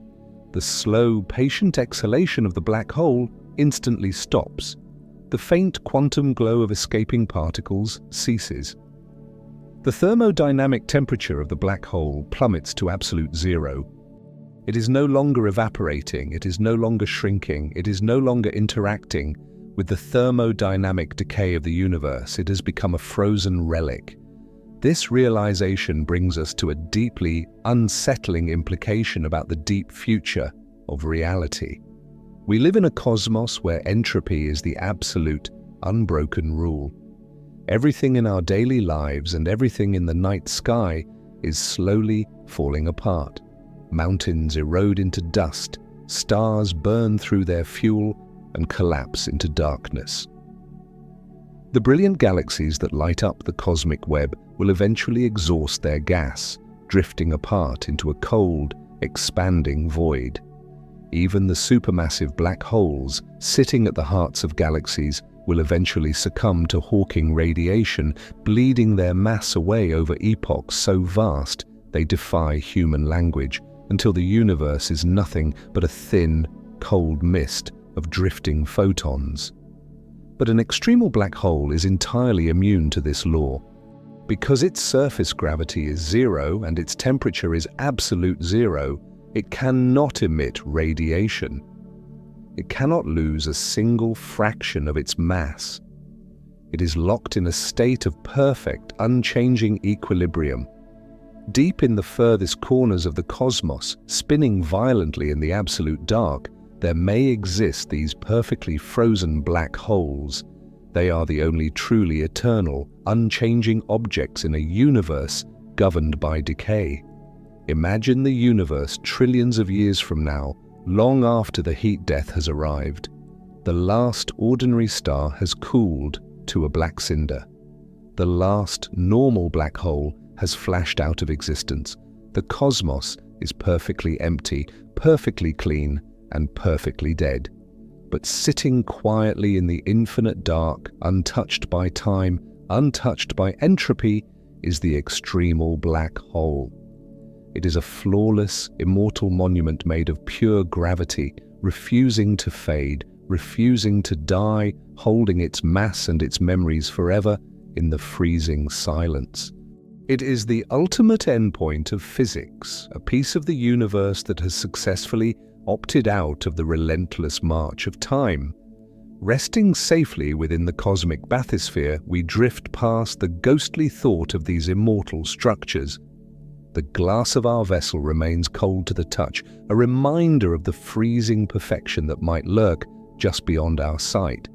The slow, patient exhalation of the black hole instantly stops. The faint quantum glow of escaping particles ceases. The thermodynamic temperature of the black hole plummets to absolute zero. It is no longer evaporating, it is no longer shrinking, it is no longer interacting with the thermodynamic decay of the universe. It has become a frozen relic. This realization brings us to a deeply unsettling implication about the deep future of reality. We live in a cosmos where entropy is the absolute, unbroken rule. Everything in our daily lives and everything in the night sky is slowly falling apart. Mountains erode into dust, stars burn through their fuel and collapse into darkness. The brilliant galaxies that light up the cosmic web will eventually exhaust their gas, drifting apart into a cold, expanding void. Even the supermassive black holes sitting at the hearts of galaxies will eventually succumb to Hawking radiation, bleeding their mass away over epochs so vast they defy human language, until the universe is nothing but a thin, cold mist of drifting photons. But an extremal black hole is entirely immune to this law. Because its surface gravity is zero and its temperature is absolute zero, It cannot emit radiation. It cannot lose a single fraction of its mass. It is locked in a state of perfect, unchanging equilibrium. Deep in the furthest corners of the cosmos, spinning violently in the absolute dark, there may exist these perfectly frozen black holes. They are the only truly eternal, unchanging objects in a universe governed by decay. Imagine the universe trillions of years from now, long after the heat death has arrived. The last ordinary star has cooled to a black cinder. The last normal black hole has flashed out of existence. The cosmos is perfectly empty, perfectly clean, and perfectly dead. But sitting quietly in the infinite dark, untouched by time, untouched by entropy, is the extremal black hole. It is a flawless, immortal monument made of pure gravity, refusing to fade, refusing to die, holding its mass and its memories forever in the freezing silence. It is the ultimate endpoint of physics, a piece of the universe that has successfully opted out of the relentless march of time. Resting safely within the cosmic bathysphere, we drift past the ghostly thought of these immortal structures. The glass of our vessel remains cold to the touch, a reminder of the freezing perfection that might lurk just beyond our sight.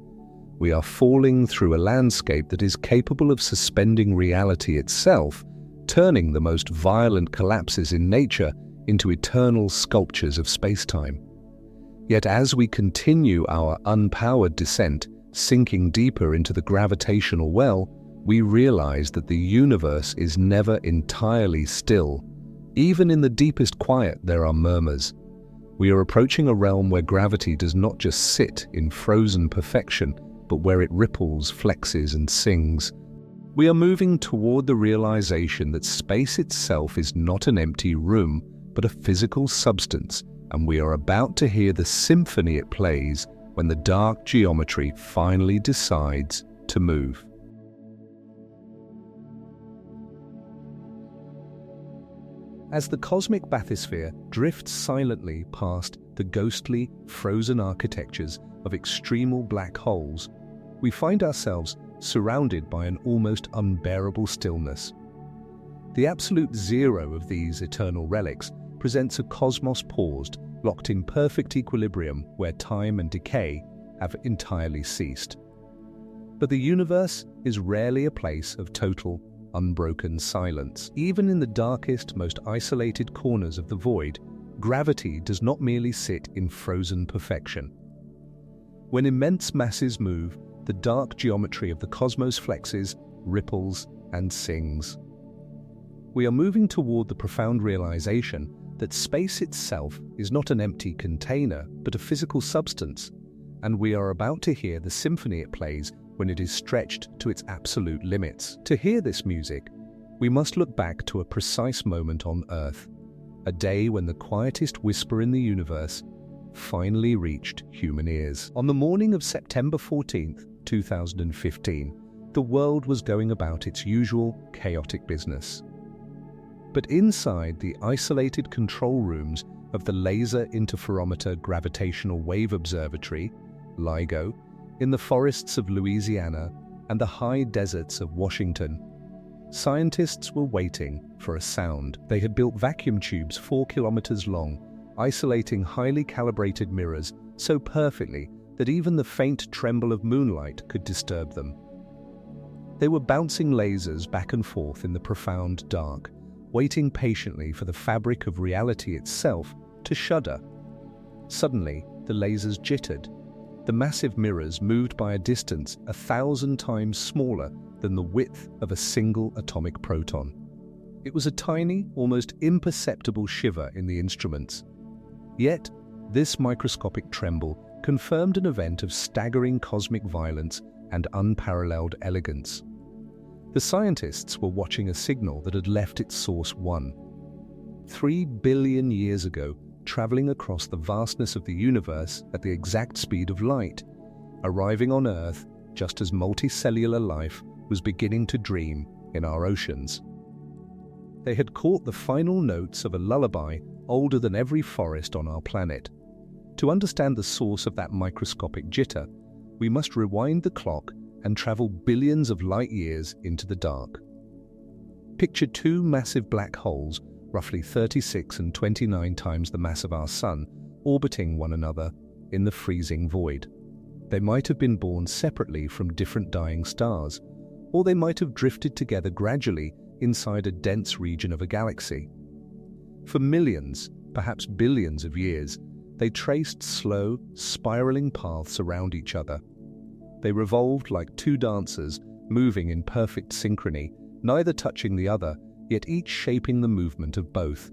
We are falling through a landscape that is capable of suspending reality itself, turning the most violent collapses in nature into eternal sculptures of spacetime. Yet as we continue our unpowered descent, sinking deeper into the gravitational well, we realize that the universe is never entirely still. Even in the deepest quiet, there are murmurs. We are approaching a realm where gravity does not just sit in frozen perfection, but where it ripples, flexes, and sings. We are moving toward the realization that space itself is not an empty room, but a physical substance, and we are about to hear the symphony it plays when the dark geometry finally decides to move. As the cosmic bathysphere drifts silently past the ghostly, frozen architectures of extremal black holes, we find ourselves surrounded by an almost unbearable stillness. The absolute zero of these eternal relics presents a cosmos paused, locked in perfect equilibrium where time and decay have entirely ceased. But the universe is rarely a place of total, unbroken silence. Even in the darkest, most isolated corners of the void, gravity does not merely sit in frozen perfection. When immense masses move, the dark geometry of the cosmos flexes, ripples, and sings. We are moving toward the profound realization that space itself is not an empty container, but a physical substance, and we are about to hear the symphony it plays when it is stretched to its absolute limits. To hear this music, we must look back to a precise moment on Earth, a day when the quietest whisper in the universe finally reached human ears. On the morning of September 14th, 2015, the world was going about its usual chaotic business. But inside the isolated control rooms of the Laser Interferometer Gravitational Wave Observatory, LIGO, in the forests of Louisiana and the high deserts of Washington, scientists were waiting for a sound. They had built vacuum tubes 4 kilometers long, isolating highly calibrated mirrors so perfectly that even the faint tremble of moonlight could disturb them. They were bouncing lasers back and forth in the profound dark, waiting patiently for the fabric of reality itself to shudder. Suddenly, the lasers jittered. The massive mirrors moved by a distance 1,000 times smaller than the width of a single atomic proton. It was a tiny, almost imperceptible shiver in the instruments. Yet, this microscopic tremble confirmed an event of staggering cosmic violence and unparalleled elegance. The scientists were watching a signal that had left its source 3 billion years ago, traveling across the vastness of the universe at the exact speed of light, arriving on Earth just as multicellular life was beginning to dream in our oceans. They had caught the final notes of a lullaby older than every forest on our planet. To understand the source of that microscopic jitter, we must rewind the clock and travel billions of light years into the dark. Picture two massive black holes, roughly 36 and 29 times the mass of our Sun, orbiting one another in the freezing void. They might have been born separately from different dying stars, or they might have drifted together gradually inside a dense region of a galaxy. For millions, perhaps billions of years, they traced slow, spiraling paths around each other. They revolved like two dancers, moving in perfect synchrony, neither touching the other, yet each shaping the movement of both.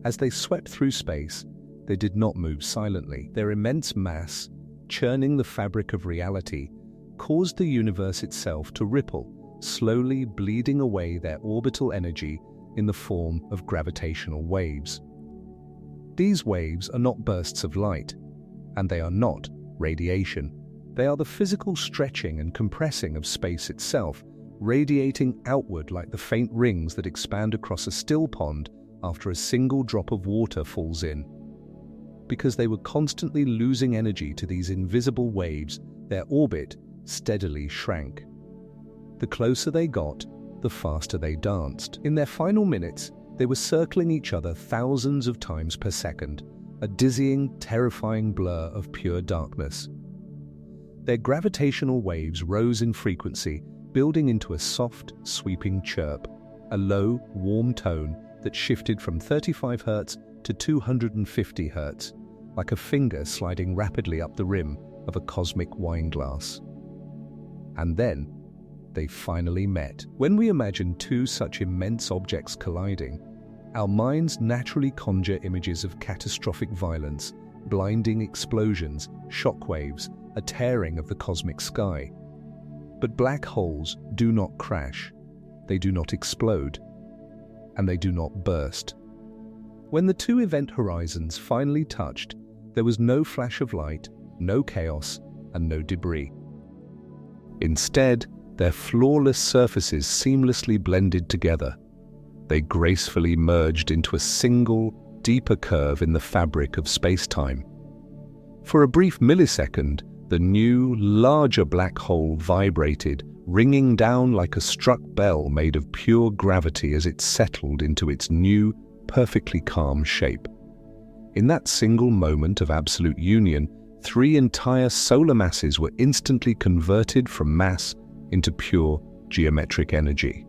As they swept through space, they did not move silently. Their immense mass, churning the fabric of reality, caused the universe itself to ripple, slowly bleeding away their orbital energy in the form of gravitational waves. These waves are not bursts of light, and they are not radiation. They are the physical stretching and compressing of space itself, radiating outward like the faint rings that expand across a still pond after a single drop of water falls in. Because they were constantly losing energy to these invisible waves, their orbit steadily shrank. The closer they got, the faster they danced. In their final minutes, they were circling each other thousands of times per second, a dizzying, terrifying blur of pure darkness. Their gravitational waves rose in frequency, building into a soft, sweeping chirp, a low, warm tone that shifted from 35 Hz to 250 Hz, like a finger sliding rapidly up the rim of a cosmic wine glass. And then, they finally met. When we imagine two such immense objects colliding, our minds naturally conjure images of catastrophic violence, blinding explosions, shockwaves, a tearing of the cosmic sky. But black holes do not crash, they do not explode, and they do not burst. When the two event horizons finally touched, there was no flash of light, no chaos, and no debris. Instead, their flawless surfaces seamlessly blended together. They gracefully merged into a single, deeper curve in the fabric of space-time. For a brief millisecond, the new, larger black hole vibrated, ringing down like a struck bell made of pure gravity as it settled into its new, perfectly calm shape. In that single moment of absolute union, three entire solar masses were instantly converted from mass into pure geometric energy.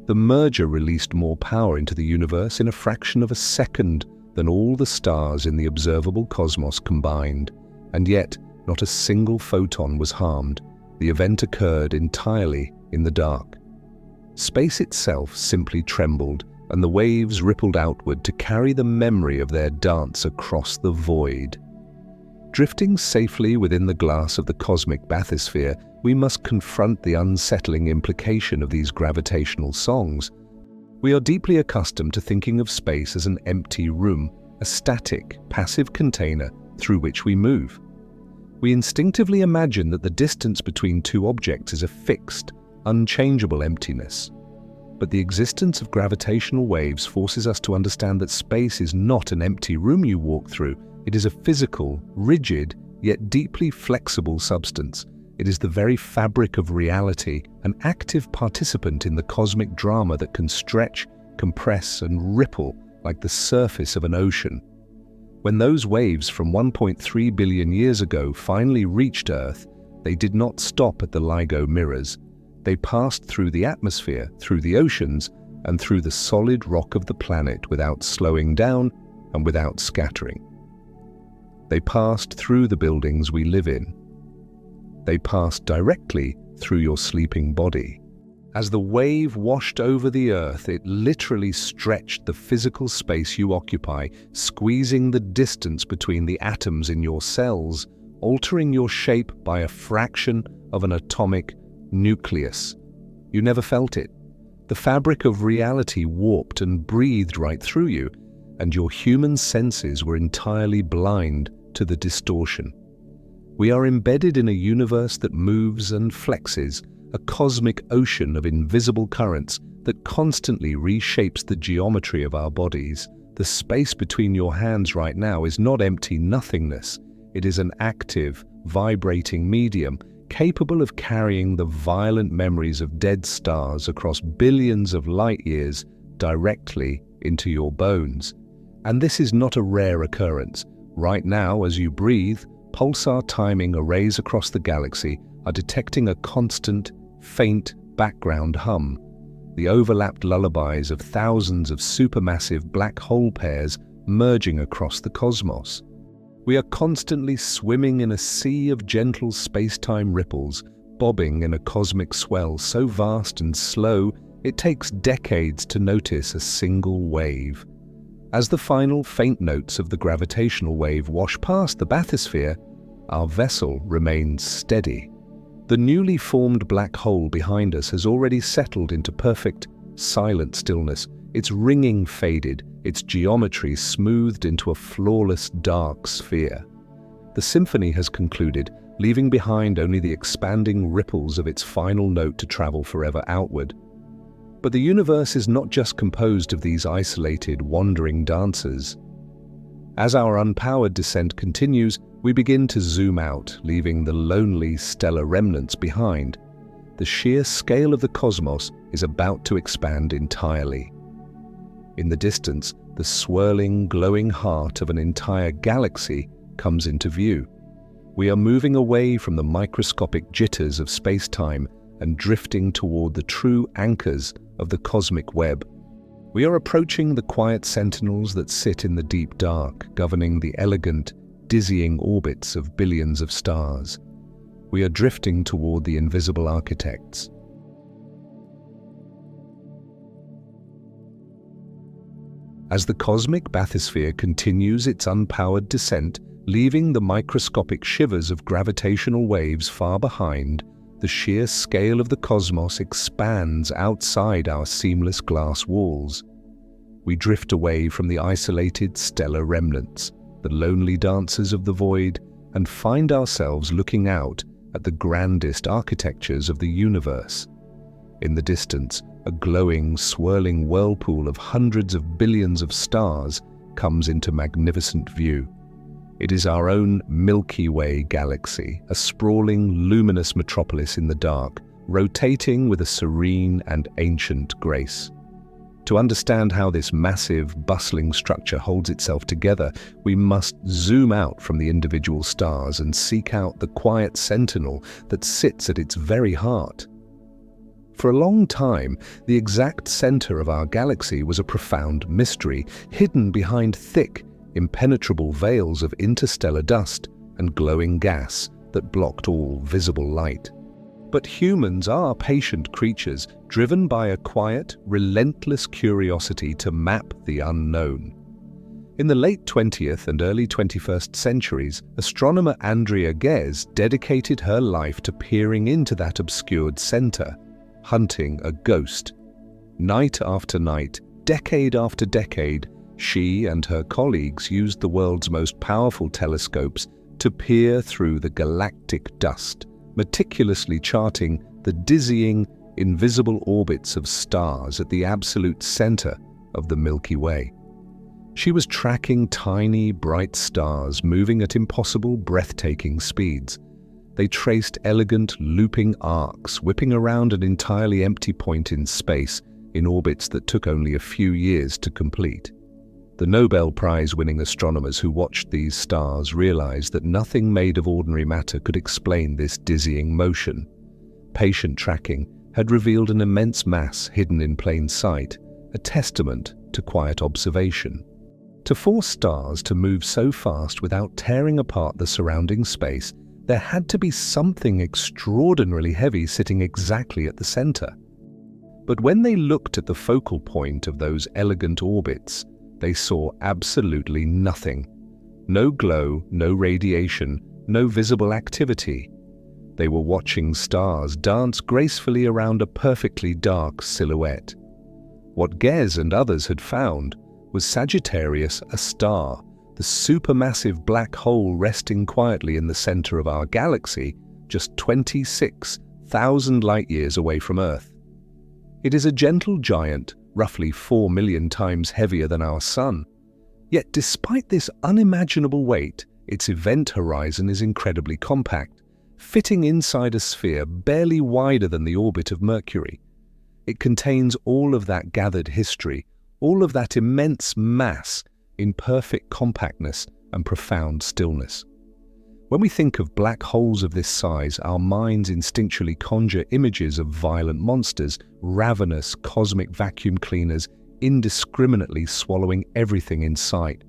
The merger released more power into the universe in a fraction of a second than all the stars in the observable cosmos combined, and yet not a single photon was harmed. The event occurred entirely in the dark. Space itself simply trembled, and the waves rippled outward to carry the memory of their dance across the void. Drifting safely within the glass of the cosmic bathysphere, we must confront the unsettling implication of these gravitational songs. We are deeply accustomed to thinking of space as an empty room, a static, passive container through which we move. We instinctively imagine that the distance between two objects is a fixed, unchangeable emptiness. But the existence of gravitational waves forces us to understand that space is not an empty room you walk through. It is a physical, rigid, yet deeply flexible substance. It is the very fabric of reality, an active participant in the cosmic drama that can stretch, compress, and ripple like the surface of an ocean. When those waves from 1.3 billion years ago finally reached Earth, they did not stop at the LIGO mirrors. They passed through the atmosphere, through the oceans, and through the solid rock of the planet without slowing down and without scattering. They passed through the buildings we live in. They passed directly through your sleeping body. As the wave washed over the Earth, it literally stretched the physical space you occupy, squeezing the distance between the atoms in your cells, altering your shape by a fraction of an atomic nucleus. You never felt it. The fabric of reality warped and breathed right through you, and your human senses were entirely blind to the distortion. We are embedded in a universe that moves and flexes, a cosmic ocean of invisible currents that constantly reshapes the geometry of our bodies, The space between your hands right now is not empty nothingness. It is an active, vibrating medium capable of carrying the violent memories of dead stars across billions of light years directly into your bones. And this is not a rare occurrence. Right now, as you breathe, pulsar timing arrays across the galaxy are detecting a constant, faint background hum, the overlapped lullabies of thousands of supermassive black hole pairs merging across the cosmos. We are constantly swimming in a sea of gentle space-time ripples, bobbing in a cosmic swell so vast and slow it takes decades to notice a single wave. As the final faint notes of the gravitational wave wash past the bathysphere, our vessel remains steady. The newly formed black hole behind us has already settled into perfect, silent stillness, its ringing faded, its geometry smoothed into a flawless dark sphere. The symphony has concluded, leaving behind only the expanding ripples of its final note to travel forever outward. But the universe is not just composed of these isolated, wandering dancers. As our unpowered descent continues, we begin to zoom out, leaving the lonely stellar remnants behind. The sheer scale of the cosmos is about to expand entirely. In the distance, the swirling, glowing heart of an entire galaxy comes into view. We are moving away from the microscopic jitters of space-time and drifting toward the true anchors of the cosmic web. We are approaching the quiet sentinels that sit in the deep dark, governing the elegant, dizzying orbits of billions of stars. We are drifting toward the invisible architects. As the cosmic bathysphere continues its unpowered descent, leaving the microscopic shivers of gravitational waves far behind, the sheer scale of the cosmos expands outside our seamless glass walls. We drift away from the isolated stellar remnants, the lonely dancers of the void, and find ourselves looking out at the grandest architectures of the universe. In the distance, a glowing, swirling whirlpool of hundreds of billions of stars comes into magnificent view. It is our own Milky Way galaxy, a sprawling, luminous metropolis in the dark, rotating with a serene and ancient grace. To understand how this massive, bustling structure holds itself together, we must zoom out from the individual stars and seek out the quiet sentinel that sits at its very heart. For a long time, the exact center of our galaxy was a profound mystery, hidden behind thick, impenetrable veils of interstellar dust and glowing gas that blocked all visible light. But humans are patient creatures, driven by a quiet, relentless curiosity to map the unknown. In the late 20th and early 21st centuries, astronomer Andrea Ghez dedicated her life to peering into that obscured center, hunting a ghost. Night after night, decade after decade, she and her colleagues used the world's most powerful telescopes to peer through the galactic dust, meticulously charting the dizzying, invisible orbits of stars at the absolute center of the Milky Way. She was tracking tiny, bright stars moving at impossible, breathtaking speeds. They traced elegant, looping arcs, whipping around an entirely empty point in space in orbits that took only a few years to complete. The Nobel Prize-winning astronomers who watched these stars realized that nothing made of ordinary matter could explain this dizzying motion. Patient tracking had revealed an immense mass hidden in plain sight, a testament to quiet observation. To force stars to move so fast without tearing apart the surrounding space, there had to be something extraordinarily heavy sitting exactly at the center. But when they looked at the focal point of those elegant orbits, they saw absolutely nothing. No glow, no radiation, no visible activity. They were watching stars dance gracefully around a perfectly dark silhouette. What Ghez and others had found was Sagittarius, a star, the supermassive black hole resting quietly in the center of our galaxy, just 26,000 light-years away from Earth. It is a gentle giant, roughly 4 million times heavier than our Sun, Yet despite this unimaginable weight, its event horizon is incredibly compact, fitting inside a sphere barely wider than the orbit of Mercury. It contains all of that gathered history, all of that immense mass in perfect compactness and profound stillness. When we think of black holes of this size, our minds instinctually conjure images of violent monsters, ravenous cosmic vacuum cleaners, indiscriminately swallowing everything in sight.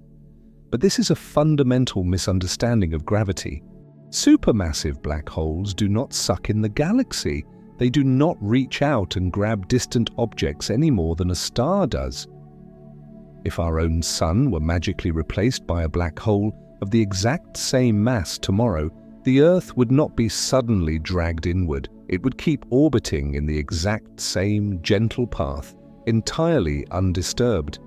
But this is a fundamental misunderstanding of gravity. Supermassive black holes do not suck in the galaxy. They do not reach out and grab distant objects any more than a star does. If our own sun were magically replaced by a black hole of the exact same mass tomorrow, the Earth would not be suddenly dragged inward. It would keep orbiting in the exact same gentle path, entirely undisturbed.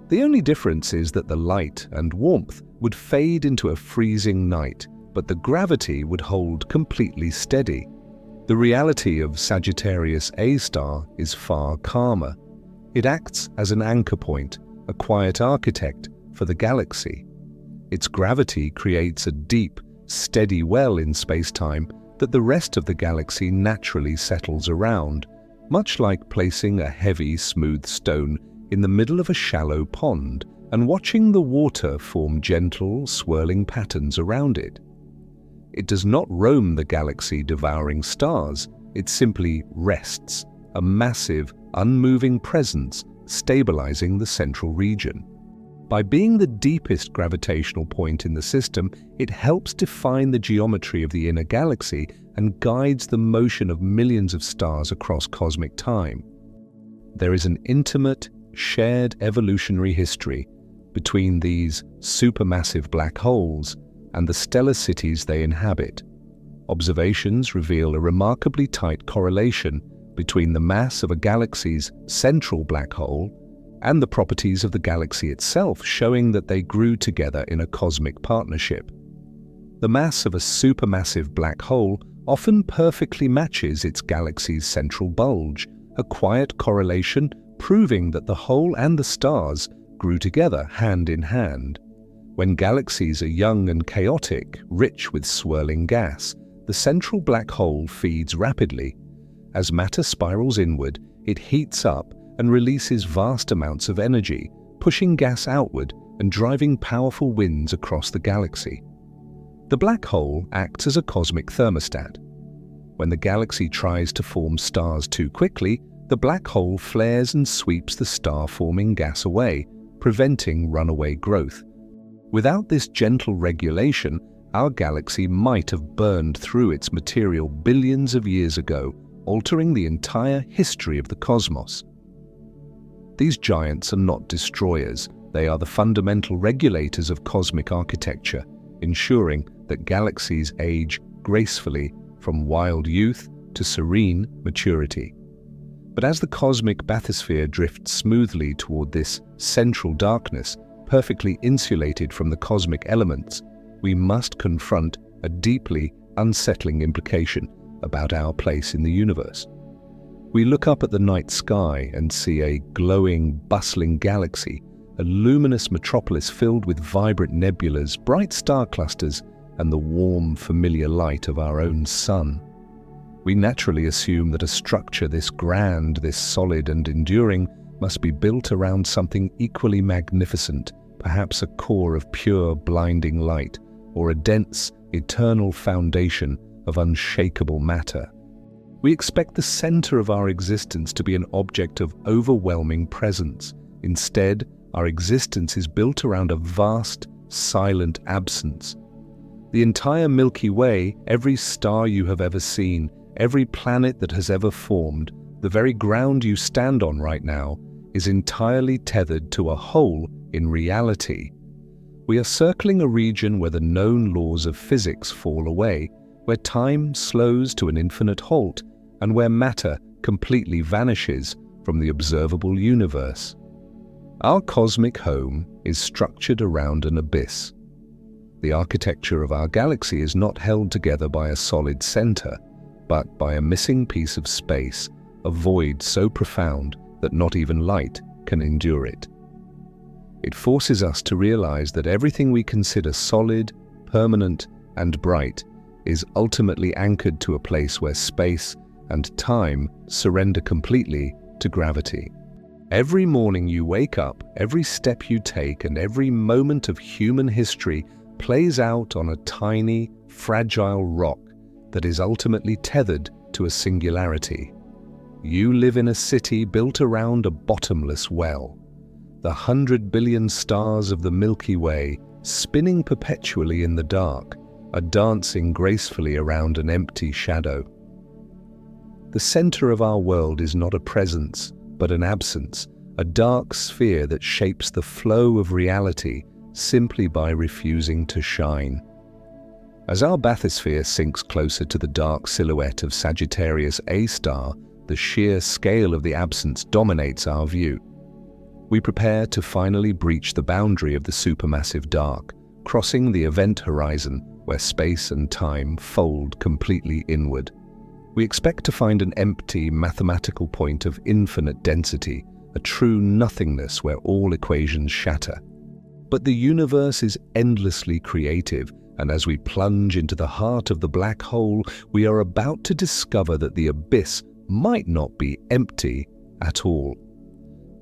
The only difference is that the light and warmth would fade into a freezing night, but the gravity would hold completely steady. The reality of Sagittarius A star is far calmer. It acts as an anchor point, a quiet architect for the galaxy. Its gravity creates a deep, steady well in spacetime that the rest of the galaxy naturally settles around, much like placing a heavy, smooth stone in the middle of a shallow pond and watching the water form gentle, swirling patterns around it. It does not roam the galaxy devouring stars, it simply rests, a massive, unmoving presence stabilizing the central region. By being the deepest gravitational point in the system, it helps define the geometry of the inner galaxy and guides the motion of millions of stars across cosmic time. There is an intimate, shared evolutionary history between these supermassive black holes and the stellar cities they inhabit. Observations reveal a remarkably tight correlation between the mass of a galaxy's central black hole and the properties of the galaxy itself, showing that they grew together in a cosmic partnership. The mass of a supermassive black hole often perfectly matches its galaxy's central bulge, a quiet correlation proving that the hole and the stars grew together hand in hand. When galaxies are young and chaotic, rich with swirling gas, the central black hole feeds rapidly. As matter spirals inward, it heats up and releases vast amounts of energy, pushing gas outward and driving powerful winds across the galaxy. The black hole acts as a cosmic thermostat. When the galaxy tries to form stars too quickly, the black hole flares and sweeps the star-forming gas away, preventing runaway growth. Without this gentle regulation, our galaxy might have burned through its material billions of years ago, altering the entire history of the cosmos. These giants are not destroyers, they are the fundamental regulators of cosmic architecture, ensuring that galaxies age gracefully from wild youth to serene maturity. But as the cosmic bathysphere drifts smoothly toward this central darkness, perfectly insulated from the cosmic elements, we must confront a deeply unsettling implication about our place in the universe. We look up at the night sky and see a glowing, bustling galaxy, a luminous metropolis filled with vibrant nebulas, bright star clusters, and the warm, familiar light of our own sun. We naturally assume that a structure this grand, this solid and enduring must be built around something equally magnificent, perhaps a core of pure, blinding light, or a dense, eternal foundation of unshakable matter. We expect the center of our existence to be an object of overwhelming presence. Instead, our existence is built around a vast, silent absence. The entire Milky Way, every star you have ever seen, every planet that has ever formed, the very ground you stand on right now, is entirely tethered to a hole in reality. We are circling a region where the known laws of physics fall away, where time slows to an infinite halt, and where matter completely vanishes from the observable universe. Our cosmic home is structured around an abyss. The architecture of our galaxy is not held together by a solid center, but by a missing piece of space, a void so profound that not even light can endure it. It forces us to realize that everything we consider solid, permanent, and bright is ultimately anchored to a place where space and time surrender completely to gravity. Every morning you wake up, every step you take, and every moment of human history plays out on a tiny, fragile rock that is ultimately tethered to a singularity. You live in a city built around a bottomless well. The 100 billion stars of the Milky Way, spinning perpetually in the dark, are dancing gracefully around an empty shadow. The center of our world is not a presence, but an absence, a dark sphere that shapes the flow of reality simply by refusing to shine. As our bathysphere sinks closer to the dark silhouette of Sagittarius A star, the sheer scale of the absence dominates our view. We prepare to finally breach the boundary of the supermassive dark, crossing the event horizon where space and time fold completely inward. We expect to find an empty mathematical point of infinite density, a true nothingness where all equations shatter. But the universe is endlessly creative, and as we plunge into the heart of the black hole, we are about to discover that the abyss might not be empty at all.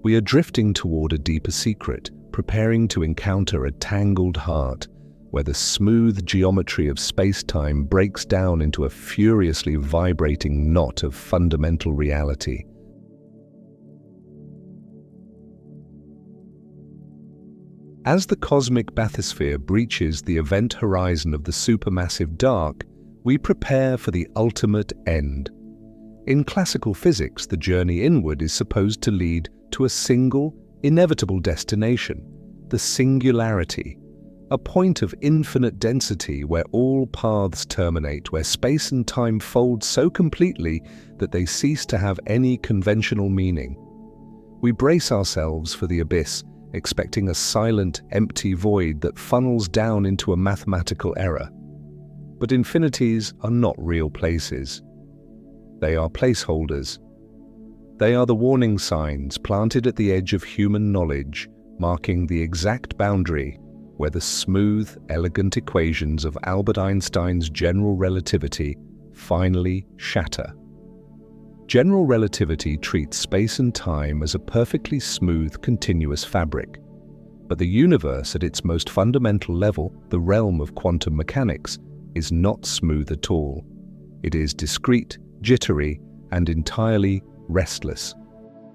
We are drifting toward a deeper secret, preparing to encounter a tangled heart, where the smooth geometry of space-time breaks down into a furiously vibrating knot of fundamental reality. As the cosmic bathysphere breaches the event horizon of the supermassive dark, we prepare for the ultimate end. In classical physics, the journey inward is supposed to lead to a single, inevitable destination, the singularity, a point of infinite density where all paths terminate, where space and time fold so completely that they cease to have any conventional meaning. We brace ourselves for the abyss, expecting a silent, empty void that funnels down into a mathematical error. But infinities are not real places. They are placeholders. They are the warning signs planted at the edge of human knowledge, marking the exact boundary where the smooth, elegant equations of Albert Einstein's general relativity finally shatter. General relativity treats space and time as a perfectly smooth, continuous fabric. But the universe at its most fundamental level, the realm of quantum mechanics, is not smooth at all. It is discrete, jittery, and entirely restless.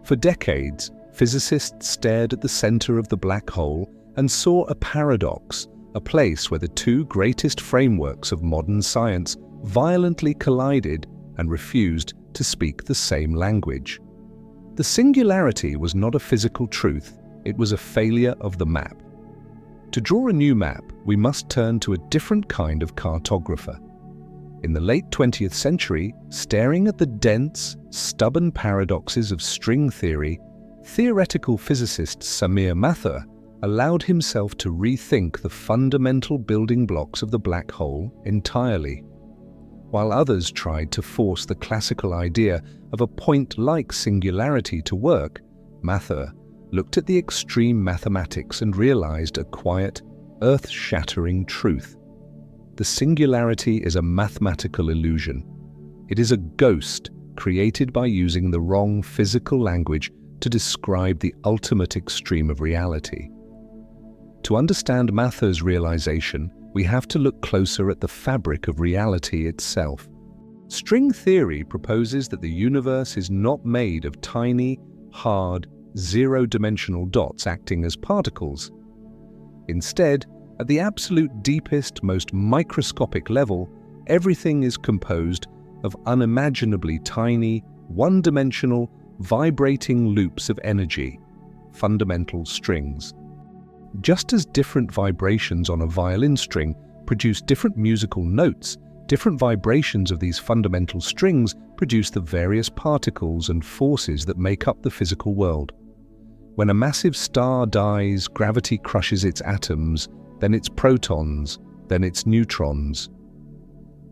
For decades, physicists stared at the center of the black hole and saw a paradox, a place where the two greatest frameworks of modern science violently collided and refused to speak the same language. The singularity was not a physical truth, it was a failure of the map. To draw a new map, we must turn to a different kind of cartographer. In the late 20th century, staring at the dense, stubborn paradoxes of string theory, theoretical physicist Samir Mathur allowed himself to rethink the fundamental building blocks of the black hole entirely. While others tried to force the classical idea of a point-like singularity to work, Mathur looked at the extreme mathematics and realized a quiet, earth-shattering truth. The singularity is a mathematical illusion. It is a ghost created by using the wrong physical language to describe the ultimate extreme of reality. To understand Mathur's realization, we have to look closer at the fabric of reality itself. String theory proposes that the universe is not made of tiny, hard, zero-dimensional dots acting as particles. Instead, at the absolute deepest, most microscopic level, everything is composed of unimaginably tiny, one-dimensional, vibrating loops of energy, fundamental strings. Just as different vibrations on a violin string produce different musical notes, different vibrations of these fundamental strings produce the various particles and forces that make up the physical world. When a massive star dies, gravity crushes its atoms, then its protons, then its neutrons.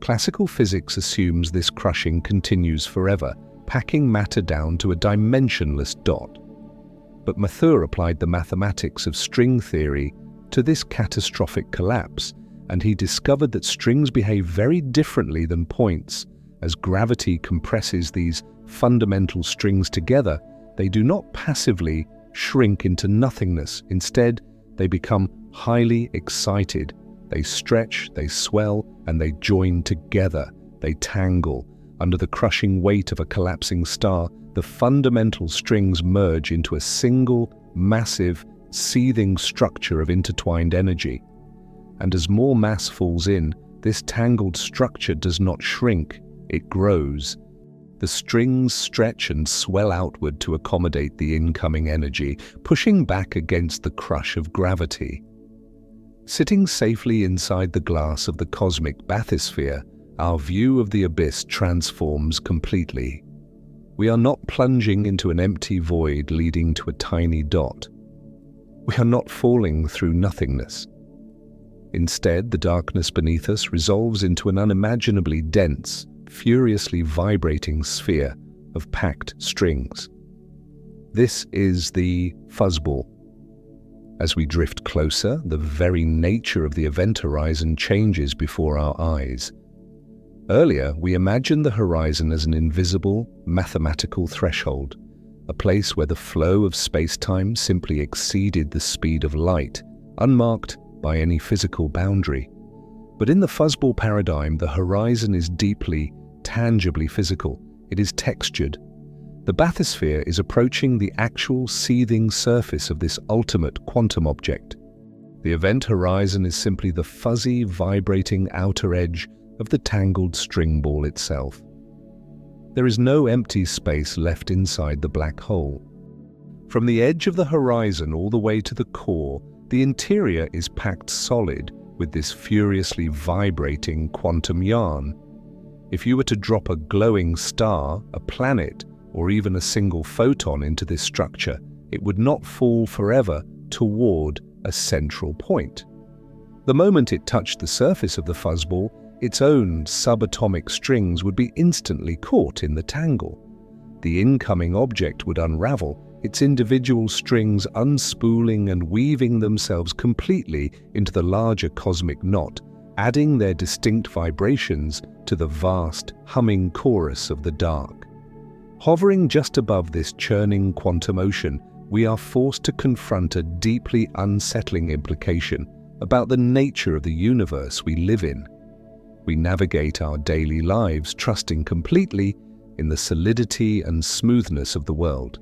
Classical physics assumes this crushing continues forever, packing matter down to a dimensionless dot. but Mathieu applied the mathematics of string theory to this catastrophic collapse, and he discovered that strings behave very differently than points. As gravity compresses these fundamental strings together, they do not passively shrink into nothingness. Instead, they become highly excited. They stretch, they swell, and they join together. They tangle. Under the crushing weight of a collapsing star, the fundamental strings merge into a single, massive, seething structure of intertwined energy. And as more mass falls in, this tangled structure does not shrink, it grows. The strings stretch and swell outward to accommodate the incoming energy, pushing back against the crush of gravity. Sitting safely inside the glass of the cosmic bathysphere, our view of the abyss transforms completely. We are not plunging into an empty void leading to a tiny dot. We are not falling through nothingness. Instead, the darkness beneath us resolves into an unimaginably dense, furiously vibrating sphere of packed strings. This is the fuzzball. As we drift closer, the very nature of the event horizon changes before our eyes. Earlier, we imagined the horizon as an invisible, mathematical threshold, a place where the flow of space-time simply exceeded the speed of light, unmarked by any physical boundary. But in the fuzzball paradigm, the horizon is deeply, tangibly physical. It is textured. The bathysphere is approaching the actual seething surface of this ultimate quantum object. The event horizon is simply the fuzzy, vibrating outer edge of the tangled string ball itself. There is no empty space left inside the black hole. From the edge of the horizon all the way to the core, the interior is packed solid with this furiously vibrating quantum yarn. If you were to drop a glowing star, a planet, or even a single photon into this structure, it would not fall forever toward a central point. The moment it touched the surface of the fuzzball, its own subatomic strings would be instantly caught in the tangle. The incoming object would unravel, its individual strings unspooling and weaving themselves completely into the larger cosmic knot, adding their distinct vibrations to the vast, humming chorus of the dark. Hovering just above this churning quantum ocean, we are forced to confront a deeply unsettling implication about the nature of the universe we live in. We navigate our daily lives trusting completely in the solidity and smoothness of the world.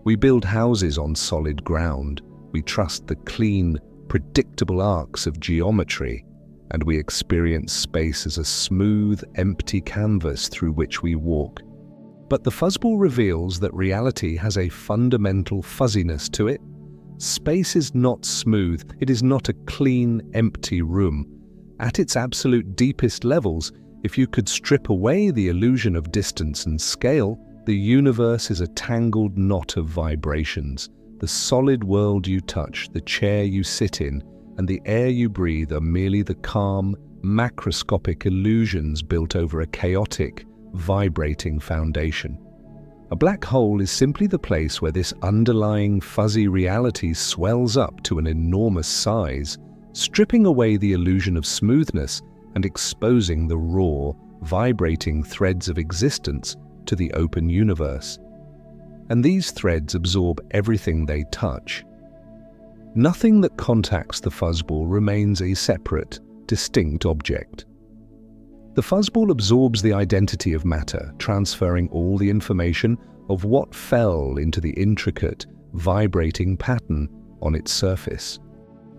We build houses on solid ground. We trust the clean, predictable arcs of geometry, and we experience space as a smooth, empty canvas through which we walk. But the fuzzball reveals that reality has a fundamental fuzziness to it. Space is not smooth. It is not a clean, empty room. At its absolute deepest levels, if you could strip away the illusion of distance and scale, the universe is a tangled knot of vibrations. The solid world you touch, the chair you sit in, and the air you breathe are merely the calm, macroscopic illusions built over a chaotic, vibrating foundation. A black hole is simply the place where this underlying fuzzy reality swells up to an enormous size, stripping away the illusion of smoothness and exposing the raw, vibrating threads of existence to the open universe. And these threads absorb everything they touch. Nothing that contacts the fuzzball remains a separate, distinct object. The fuzzball absorbs the identity of matter, transferring all the information of what fell into the intricate, vibrating pattern on its surface.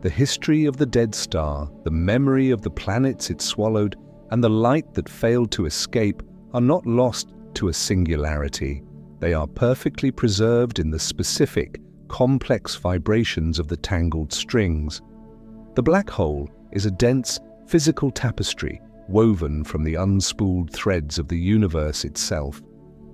The history of the dead star, the memory of the planets it swallowed, and the light that failed to escape are not lost to a singularity. They are perfectly preserved in the specific, complex vibrations of the tangled strings. The black hole is a dense, physical tapestry woven from the unspooled threads of the universe itself.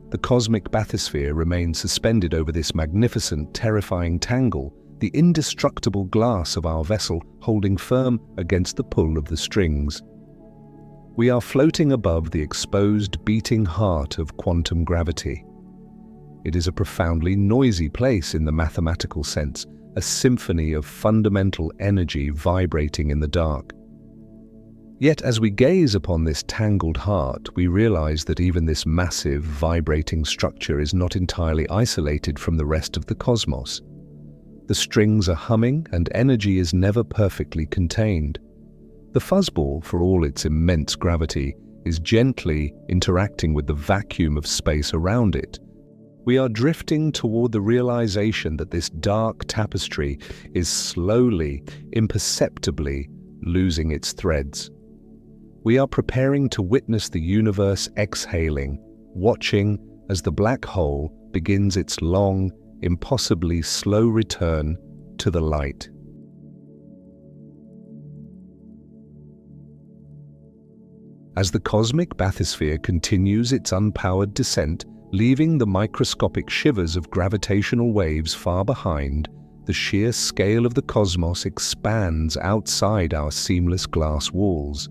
The cosmic bathysphere remains suspended over this magnificent, terrifying tangle, the indestructible glass of our vessel holding firm against the pull of the strings. We are floating above the exposed, beating heart of quantum gravity. It is a profoundly noisy place in the mathematical sense, a symphony of fundamental energy vibrating in the dark. Yet as we gaze upon this tangled heart, we realize that even this massive, vibrating structure is not entirely isolated from the rest of the cosmos. The strings are humming and energy is never perfectly contained. The fuzzball, for all its immense gravity, is gently interacting with the vacuum of space around it. We are drifting toward the realization that this dark tapestry is slowly, imperceptibly losing its threads. We are preparing to witness the universe exhaling, watching as the black hole begins its long, impossibly slow return to the light. As the cosmic bathysphere continues its unpowered descent, leaving the microscopic shivers of gravitational waves far behind, the sheer scale of the cosmos expands outside our seamless glass walls.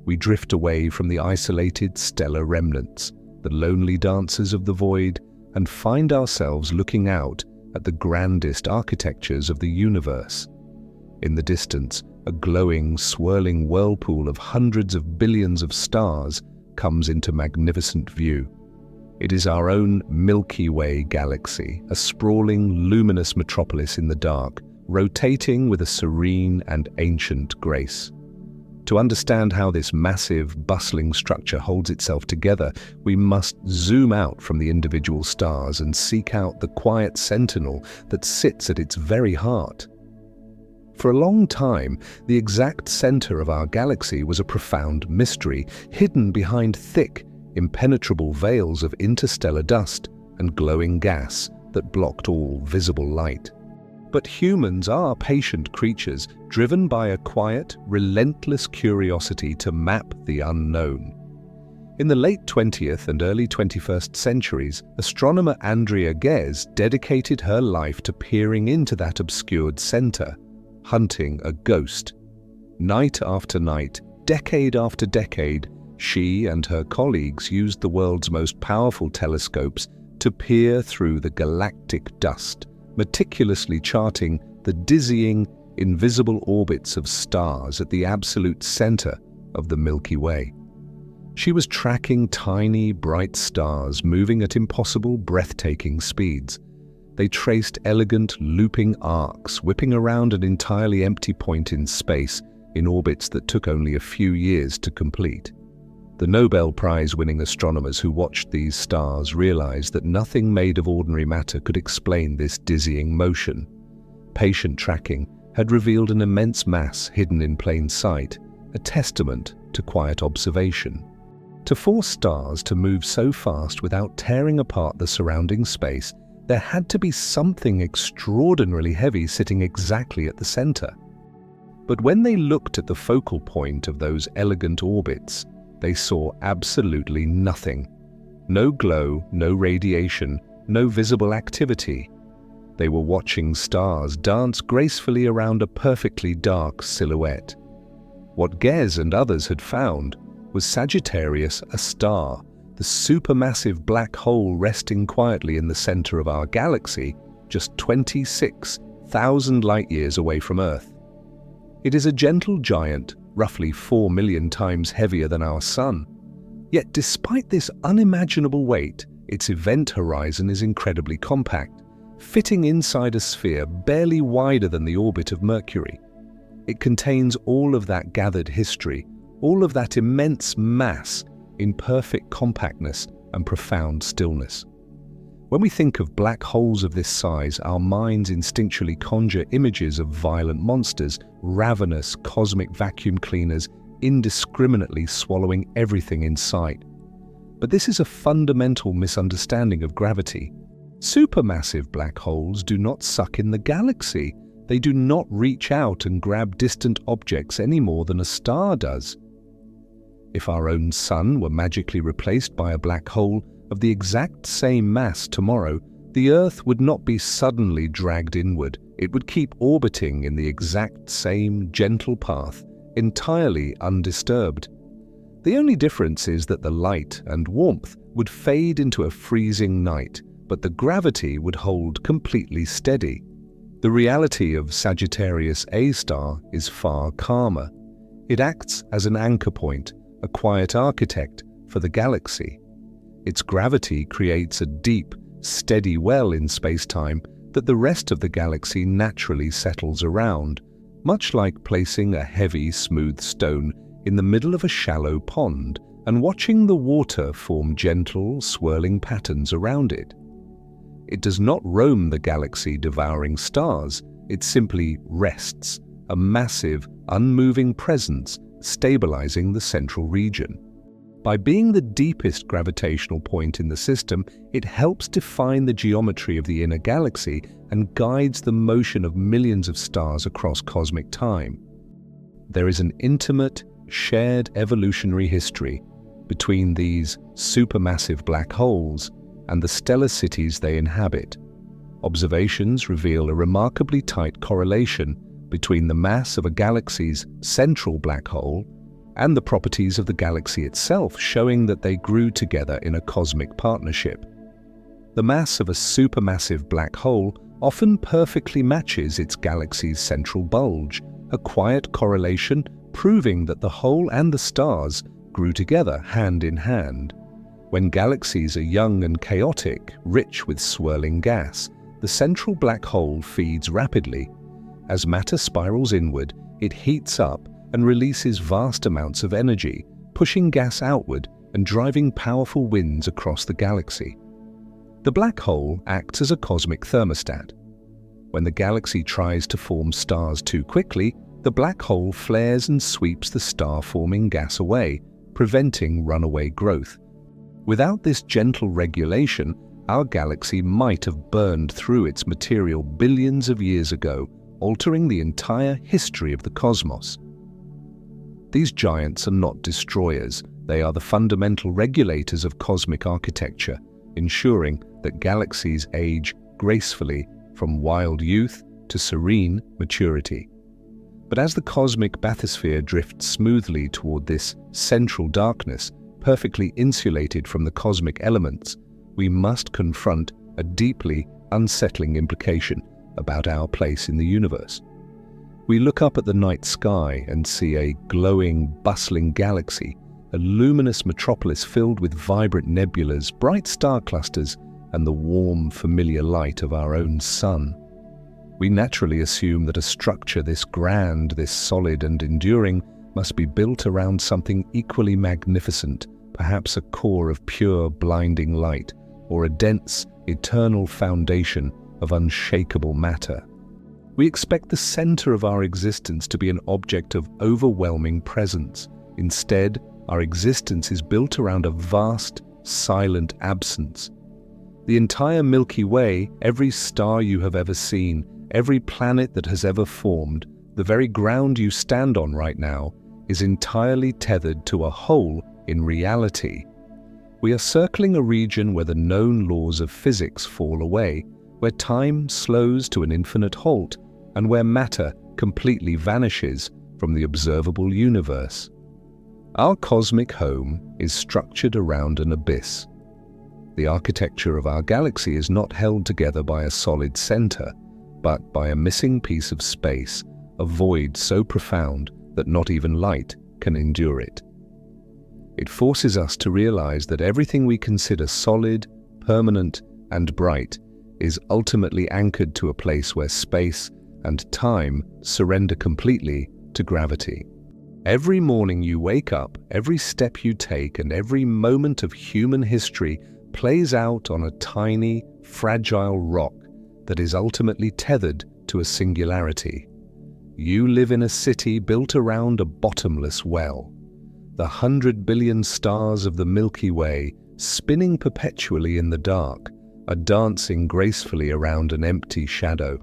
We drift away from the isolated stellar remnants, the lonely dancers of the void, and find ourselves looking out at the grandest architectures of the universe. In the distance, a glowing, swirling whirlpool of hundreds of billions of stars comes into magnificent view. It is our own Milky Way galaxy, a sprawling, luminous metropolis in the dark, rotating with a serene and ancient grace. To understand how this massive, bustling structure holds itself together, we must zoom out from the individual stars and seek out the quiet sentinel that sits at its very heart. For a long time, the exact center of our galaxy was a profound mystery, hidden behind thick, impenetrable veils of interstellar dust and glowing gas that blocked all visible light. But humans are patient creatures, driven by a quiet, relentless curiosity to map the unknown. In the late 20th and early 21st centuries, astronomer Andrea Ghez dedicated her life to peering into that obscured center, hunting a ghost. Night after night, decade after decade, she and her colleagues used the world's most powerful telescopes to peer through the galactic dust, meticulously charting the dizzying, invisible orbits of stars at the absolute center of the Milky Way. She was tracking tiny, bright stars moving at impossible, breathtaking speeds. They traced elegant, looping arcs, whipping around an entirely empty point in space in orbits that took only a few years to complete. The Nobel Prize-winning astronomers who watched these stars realized that nothing made of ordinary matter could explain this dizzying motion. Patient tracking had revealed an immense mass hidden in plain sight, a testament to quiet observation. To force stars to move so fast without tearing apart the surrounding space, there had to be something extraordinarily heavy sitting exactly at the center. But when they looked at the focal point of those elegant orbits, they saw absolutely nothing. No glow, no radiation, no visible activity. They were watching stars dance gracefully around a perfectly dark silhouette. What Ghez and others had found was Sagittarius, a star, the supermassive black hole resting quietly in the center of our galaxy, just 26,000 light-years away from Earth. It is a gentle giant, roughly 4 million times heavier than our Sun. Yet despite this unimaginable weight, its event horizon is incredibly compact, fitting inside a sphere barely wider than the orbit of Mercury. It contains all of that gathered history, all of that immense mass in perfect compactness and profound stillness. When we think of black holes of this size, our minds instinctually conjure images of violent monsters, ravenous cosmic vacuum cleaners, indiscriminately swallowing everything in sight. But this is a fundamental misunderstanding of gravity. Supermassive black holes do not suck in the galaxy. They do not reach out and grab distant objects any more than a star does. If our own Sun were magically replaced by a black hole of the exact same mass tomorrow, the Earth would not be suddenly dragged inward. It would keep orbiting in the exact same gentle path, entirely undisturbed. The only difference is that the light and warmth would fade into a freezing night, but the gravity would hold completely steady. The reality of Sagittarius A star is far calmer. It acts as an anchor point, a quiet architect for the galaxy. Its gravity creates a deep, steady well in spacetime that the rest of the galaxy naturally settles around, much like placing a heavy, smooth stone in the middle of a shallow pond and watching the water form gentle, swirling patterns around it. It does not roam the galaxy devouring stars, it simply rests, a massive, unmoving presence stabilizing the central region. By being the deepest gravitational point in the system, it helps define the geometry of the inner galaxy and guides the motion of millions of stars across cosmic time. There is an intimate, shared evolutionary history between these supermassive black holes and the stellar cities they inhabit. Observations reveal a remarkably tight correlation between the mass of a galaxy's central black hole and the properties of the galaxy itself, showing that they grew together in a cosmic partnership. The mass of a supermassive black hole often perfectly matches its galaxy's central bulge, a quiet correlation proving that the hole and the stars grew together hand in hand. When galaxies are young and chaotic, rich with swirling gas, the central black hole feeds rapidly. As matter spirals inward, it heats up and releases vast amounts of energy, pushing gas outward and driving powerful winds across the galaxy. The black hole acts as a cosmic thermostat. When the galaxy tries to form stars too quickly, the black hole flares and sweeps the star-forming gas away, preventing runaway growth. Without this gentle regulation, our galaxy might have burned through its material billions of years ago, altering the entire history of the cosmos. These giants are not destroyers, they are the fundamental regulators of cosmic architecture, ensuring that galaxies age gracefully from wild youth to serene maturity. But as the cosmic bathysphere drifts smoothly toward this central darkness, perfectly insulated from the cosmic elements, we must confront a deeply unsettling implication about our place in the universe. We look up at the night sky and see a glowing, bustling galaxy, a luminous metropolis filled with vibrant nebulas, bright star clusters, and the warm, familiar light of our own sun. We naturally assume that a structure this grand, this solid and enduring, must be built around something equally magnificent, perhaps a core of pure, blinding light, or a dense, eternal foundation of unshakable matter. We expect the center of our existence to be an object of overwhelming presence. Instead, our existence is built around a vast, silent absence. The entire Milky Way, every star you have ever seen, every planet that has ever formed, the very ground you stand on right now, is entirely tethered to a hole in reality. We are circling a region where the known laws of physics fall away, where time slows to an infinite halt, and where matter completely vanishes from the observable universe. Our cosmic home is structured around an abyss. The architecture of our galaxy is not held together by a solid center, but by a missing piece of space, a void so profound that not even light can endure it. It forces us to realize that everything we consider solid, permanent, and bright is ultimately anchored to a place where space and time surrender completely to gravity. Every morning you wake up, every step you take, and every moment of human history plays out on a tiny, fragile rock that is ultimately tethered to a singularity. You live in a city built around a bottomless well. The 100 billion stars of the Milky Way, spinning perpetually in the dark, are dancing gracefully around an empty shadow.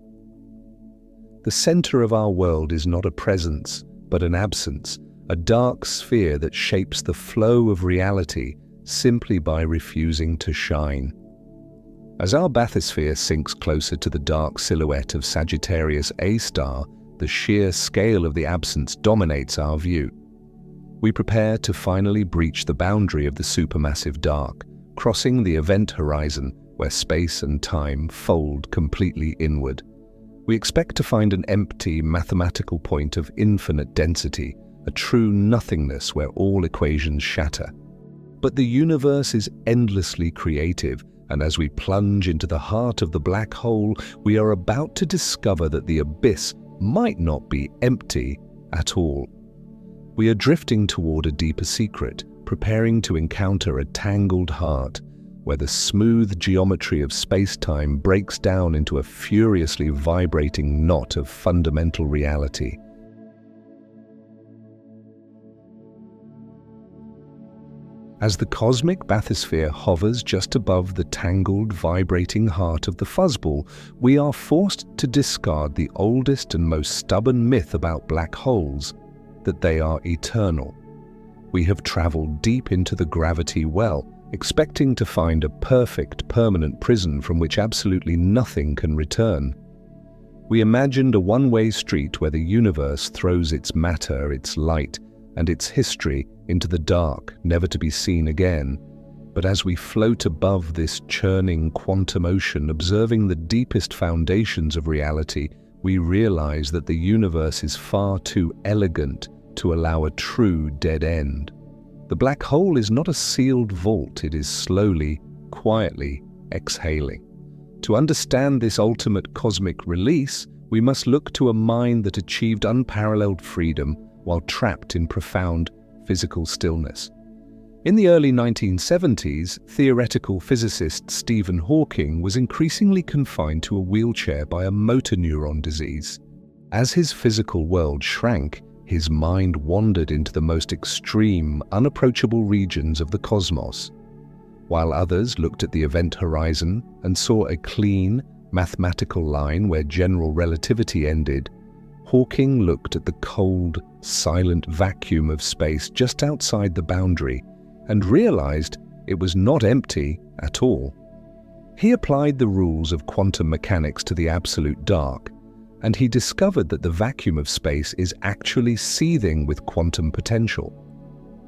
The center of our world is not a presence, but an absence, a dark sphere that shapes the flow of reality simply by refusing to shine. As our bathysphere sinks closer to the dark silhouette of Sagittarius A star, the sheer scale of the absence dominates our view. We prepare to finally breach the boundary of the supermassive dark, crossing the event horizon where space and time fold completely inward. We expect to find an empty mathematical point of infinite density, a true nothingness where all equations shatter. But the universe is endlessly creative, and as we plunge into the heart of the black hole, we are about to discover that the abyss might not be empty at all. We are drifting toward a deeper secret, preparing to encounter a tangled heart, where the smooth geometry of space-time breaks down into a furiously vibrating knot of fundamental reality. As the cosmic bathysphere hovers just above the tangled, vibrating heart of the fuzzball, we are forced to discard the oldest and most stubborn myth about black holes, that they are eternal. We have traveled deep into the gravity well, expecting to find a perfect, permanent prison from which absolutely nothing can return. We imagined a one-way street where the universe throws its matter, its light, and its history into the dark, never to be seen again. But as we float above this churning quantum ocean, observing the deepest foundations of reality, we realize that the universe is far too elegant to allow a true dead end. The black hole is not a sealed vault, it is slowly, quietly exhaling. To understand this ultimate cosmic release, we must look to a mind that achieved unparalleled freedom while trapped in profound physical stillness. In the early 1970s, theoretical physicist Stephen Hawking was increasingly confined to a wheelchair by a motor neuron disease. As his physical world shrank, his mind wandered into the most extreme, unapproachable regions of the cosmos. While others looked at the event horizon and saw a clean, mathematical line where general relativity ended, Hawking looked at the cold, silent vacuum of space just outside the boundary and realized it was not empty at all. He applied the rules of quantum mechanics to the absolute dark, and he discovered that the vacuum of space is actually seething with quantum potential.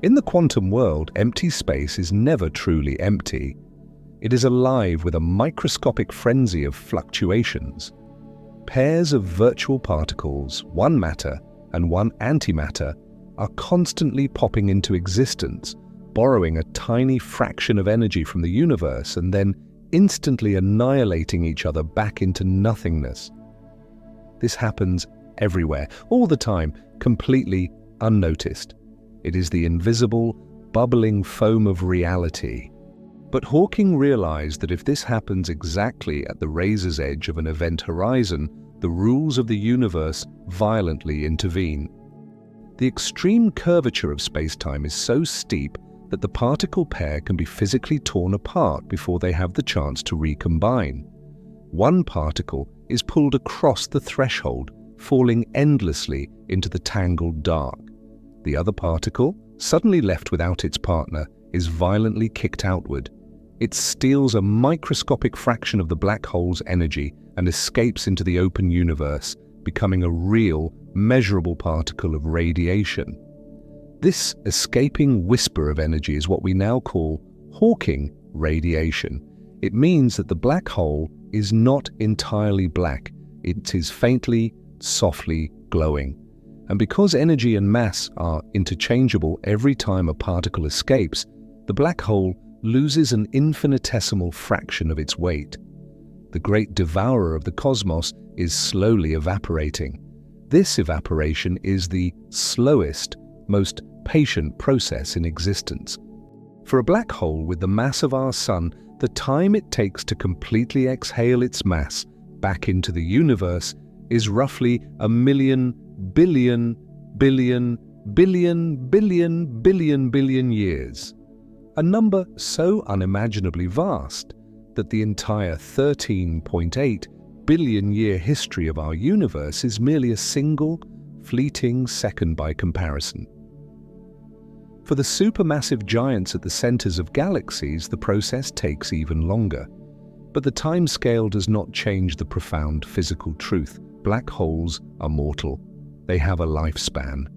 In the quantum world, empty space is never truly empty. It is alive with a microscopic frenzy of fluctuations. Pairs of virtual particles, one matter and one antimatter, are constantly popping into existence, borrowing a tiny fraction of energy from the universe and then instantly annihilating each other back into nothingness. This happens everywhere, all the time, completely unnoticed. It is the invisible, bubbling foam of reality. But Hawking realized that if this happens exactly at the razor's edge of an event horizon, the rules of the universe violently intervene. The extreme curvature of spacetime is so steep that the particle pair can be physically torn apart before they have the chance to recombine. One particle is pulled across the threshold, falling endlessly into the tangled dark. The other particle, suddenly left without its partner, is violently kicked outward. It steals a microscopic fraction of the black hole's energy and escapes into the open universe, becoming a real, measurable particle of radiation. This escaping whisper of energy is what we now call Hawking radiation. It means that the black hole is not entirely black, it is faintly, softly glowing. And because energy and mass are interchangeable every time a particle escapes, the black hole loses an infinitesimal fraction of its weight. The great devourer of the cosmos is slowly evaporating. This evaporation is the slowest, most patient process in existence. For a black hole with the mass of our Sun, the time it takes to completely exhale its mass back into the universe is roughly 1,000,000 billion billion billion billion billion billion years. A number so unimaginably vast that the entire 13.8 billion-year history of our universe is merely a single, fleeting second by comparison. For the supermassive giants at the centers of galaxies, the process takes even longer. But the timescale does not change the profound physical truth. Black holes are mortal. They have a lifespan.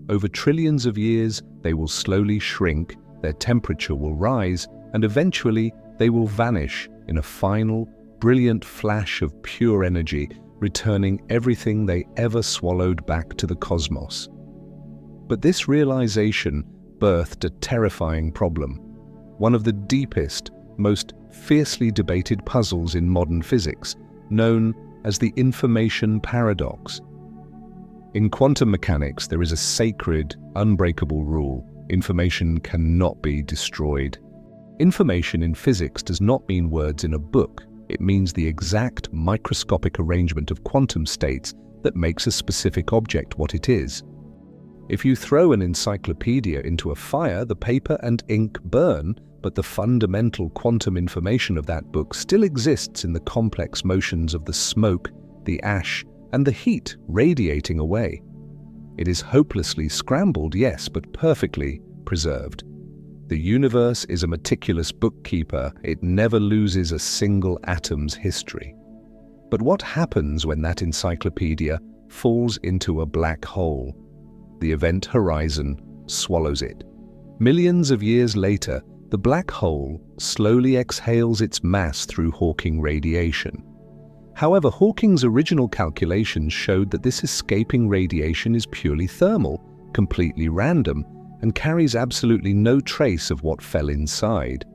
Over trillions of years, they will slowly shrink, their temperature will rise, and eventually they will vanish in a final, brilliant flash of pure energy, returning everything they ever swallowed back to the cosmos. But this realization birthed a terrifying problem, one of the deepest, most fiercely debated puzzles in modern physics, known as the information paradox. In quantum mechanics, there is a sacred, unbreakable rule: information cannot be destroyed. Information in physics does not mean words in a book. It means the exact microscopic arrangement of quantum states that makes a specific object what it is. If you throw an encyclopedia into a fire, the paper and ink burn, but the fundamental quantum information of that book still exists in the complex motions of the smoke, the ash, and the heat radiating away. It is hopelessly scrambled, yes, but perfectly preserved. The universe is a meticulous bookkeeper. It never loses a single atom's history. But what happens when that encyclopedia falls into a black hole? The event horizon swallows it. Millions of years later, the black hole slowly exhales its mass through Hawking radiation. However, Hawking's original calculations showed that this escaping radiation is purely thermal, completely random, and carries absolutely no trace of what fell inside.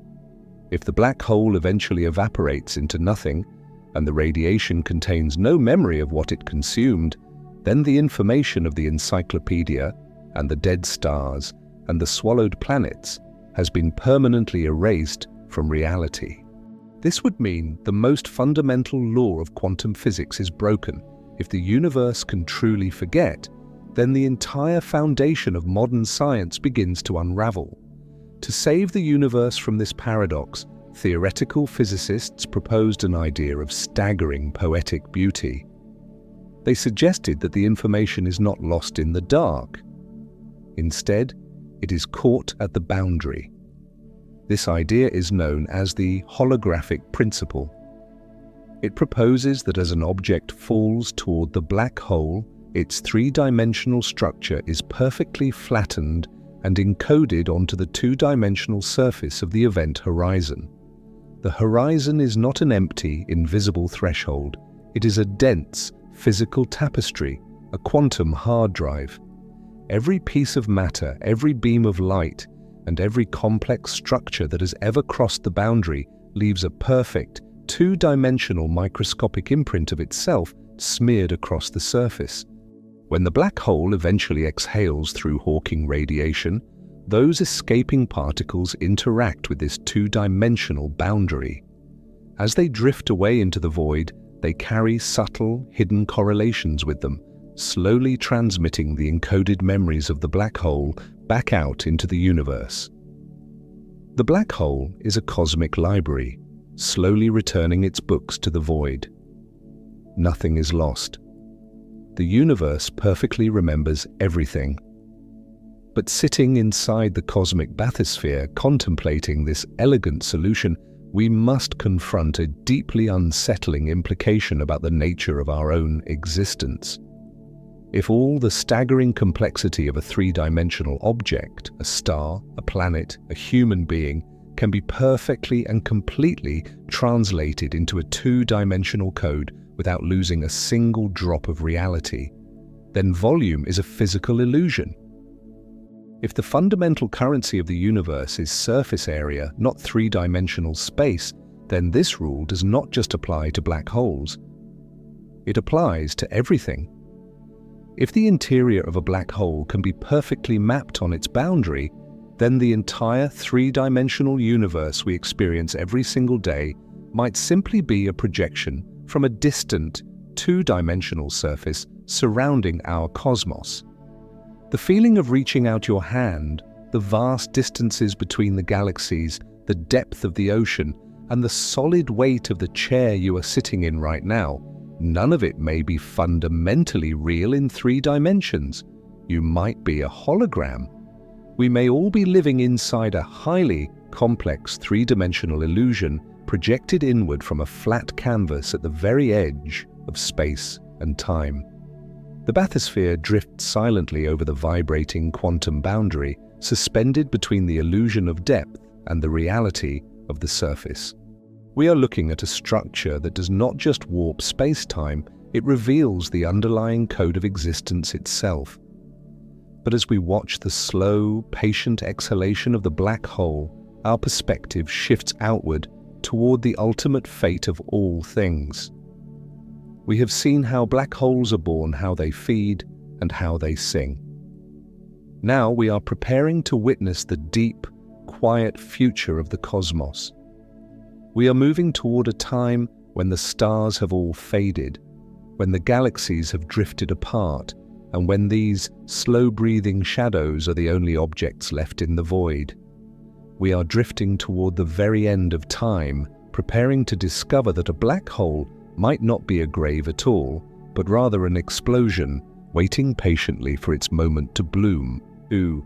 If the black hole eventually evaporates into nothing, and the radiation contains no memory of what it consumed, then the information of the encyclopedia and the dead stars and the swallowed planets has been permanently erased from reality. This would mean the most fundamental law of quantum physics is broken. If the universe can truly forget, then the entire foundation of modern science begins to unravel. To save the universe from this paradox, theoretical physicists proposed an idea of staggering poetic beauty. They suggested that the information is not lost in the dark. Instead, it is caught at the boundary. This idea is known as the holographic principle. It proposes that as an object falls toward the black hole, its three-dimensional structure is perfectly flattened and encoded onto the two-dimensional surface of the event horizon. The horizon is not an empty, invisible threshold. It is a dense, physical tapestry, a quantum hard drive. Every piece of matter, every beam of light, and every complex structure that has ever crossed the boundary leaves a perfect, two-dimensional microscopic imprint of itself smeared across the surface. When the black hole eventually exhales through Hawking radiation, those escaping particles interact with this two-dimensional boundary. As they drift away into the void, they carry subtle, hidden correlations with them, slowly transmitting the encoded memories of the black hole back out into the universe. The black hole is a cosmic library, slowly returning its books to the void. Nothing is lost. The universe perfectly remembers everything. But sitting inside the cosmic bathysphere, contemplating this elegant solution, we must confront a deeply unsettling implication about the nature of our own existence. If all the staggering complexity of a three-dimensional object, a star, a planet, a human being, can be perfectly and completely translated into a two-dimensional code without losing a single drop of reality, then volume is a physical illusion. If the fundamental currency of the universe is surface area, not three-dimensional space, then this rule does not just apply to black holes. It applies to everything. If the interior of a black hole can be perfectly mapped on its boundary, then the entire three-dimensional universe we experience every single day might simply be a projection from a distant, two-dimensional surface surrounding our cosmos. The feeling of reaching out your hand, the vast distances between the galaxies, the depth of the ocean, and the solid weight of the chair you are sitting in right now, none of it may be fundamentally real in three dimensions. You might be a hologram. We may all be living inside a highly complex three-dimensional illusion projected inward from a flat canvas at the very edge of space and time. The bathysphere drifts silently over the vibrating quantum boundary, suspended between the illusion of depth and the reality of the surface. We are looking at a structure that does not just warp space-time, it reveals the underlying code of existence itself. But as we watch the slow, patient exhalation of the black hole, our perspective shifts outward toward the ultimate fate of all things. We have seen how black holes are born, how they feed, and how they sing. Now we are preparing to witness the deep, quiet future of the cosmos. We are moving toward a time when the stars have all faded, when the galaxies have drifted apart, and when these slow-breathing shadows are the only objects left in the void. We are drifting toward the very end of time, preparing to discover that a black hole might not be a grave at all, but rather an explosion, waiting patiently for its moment to bloom. 2.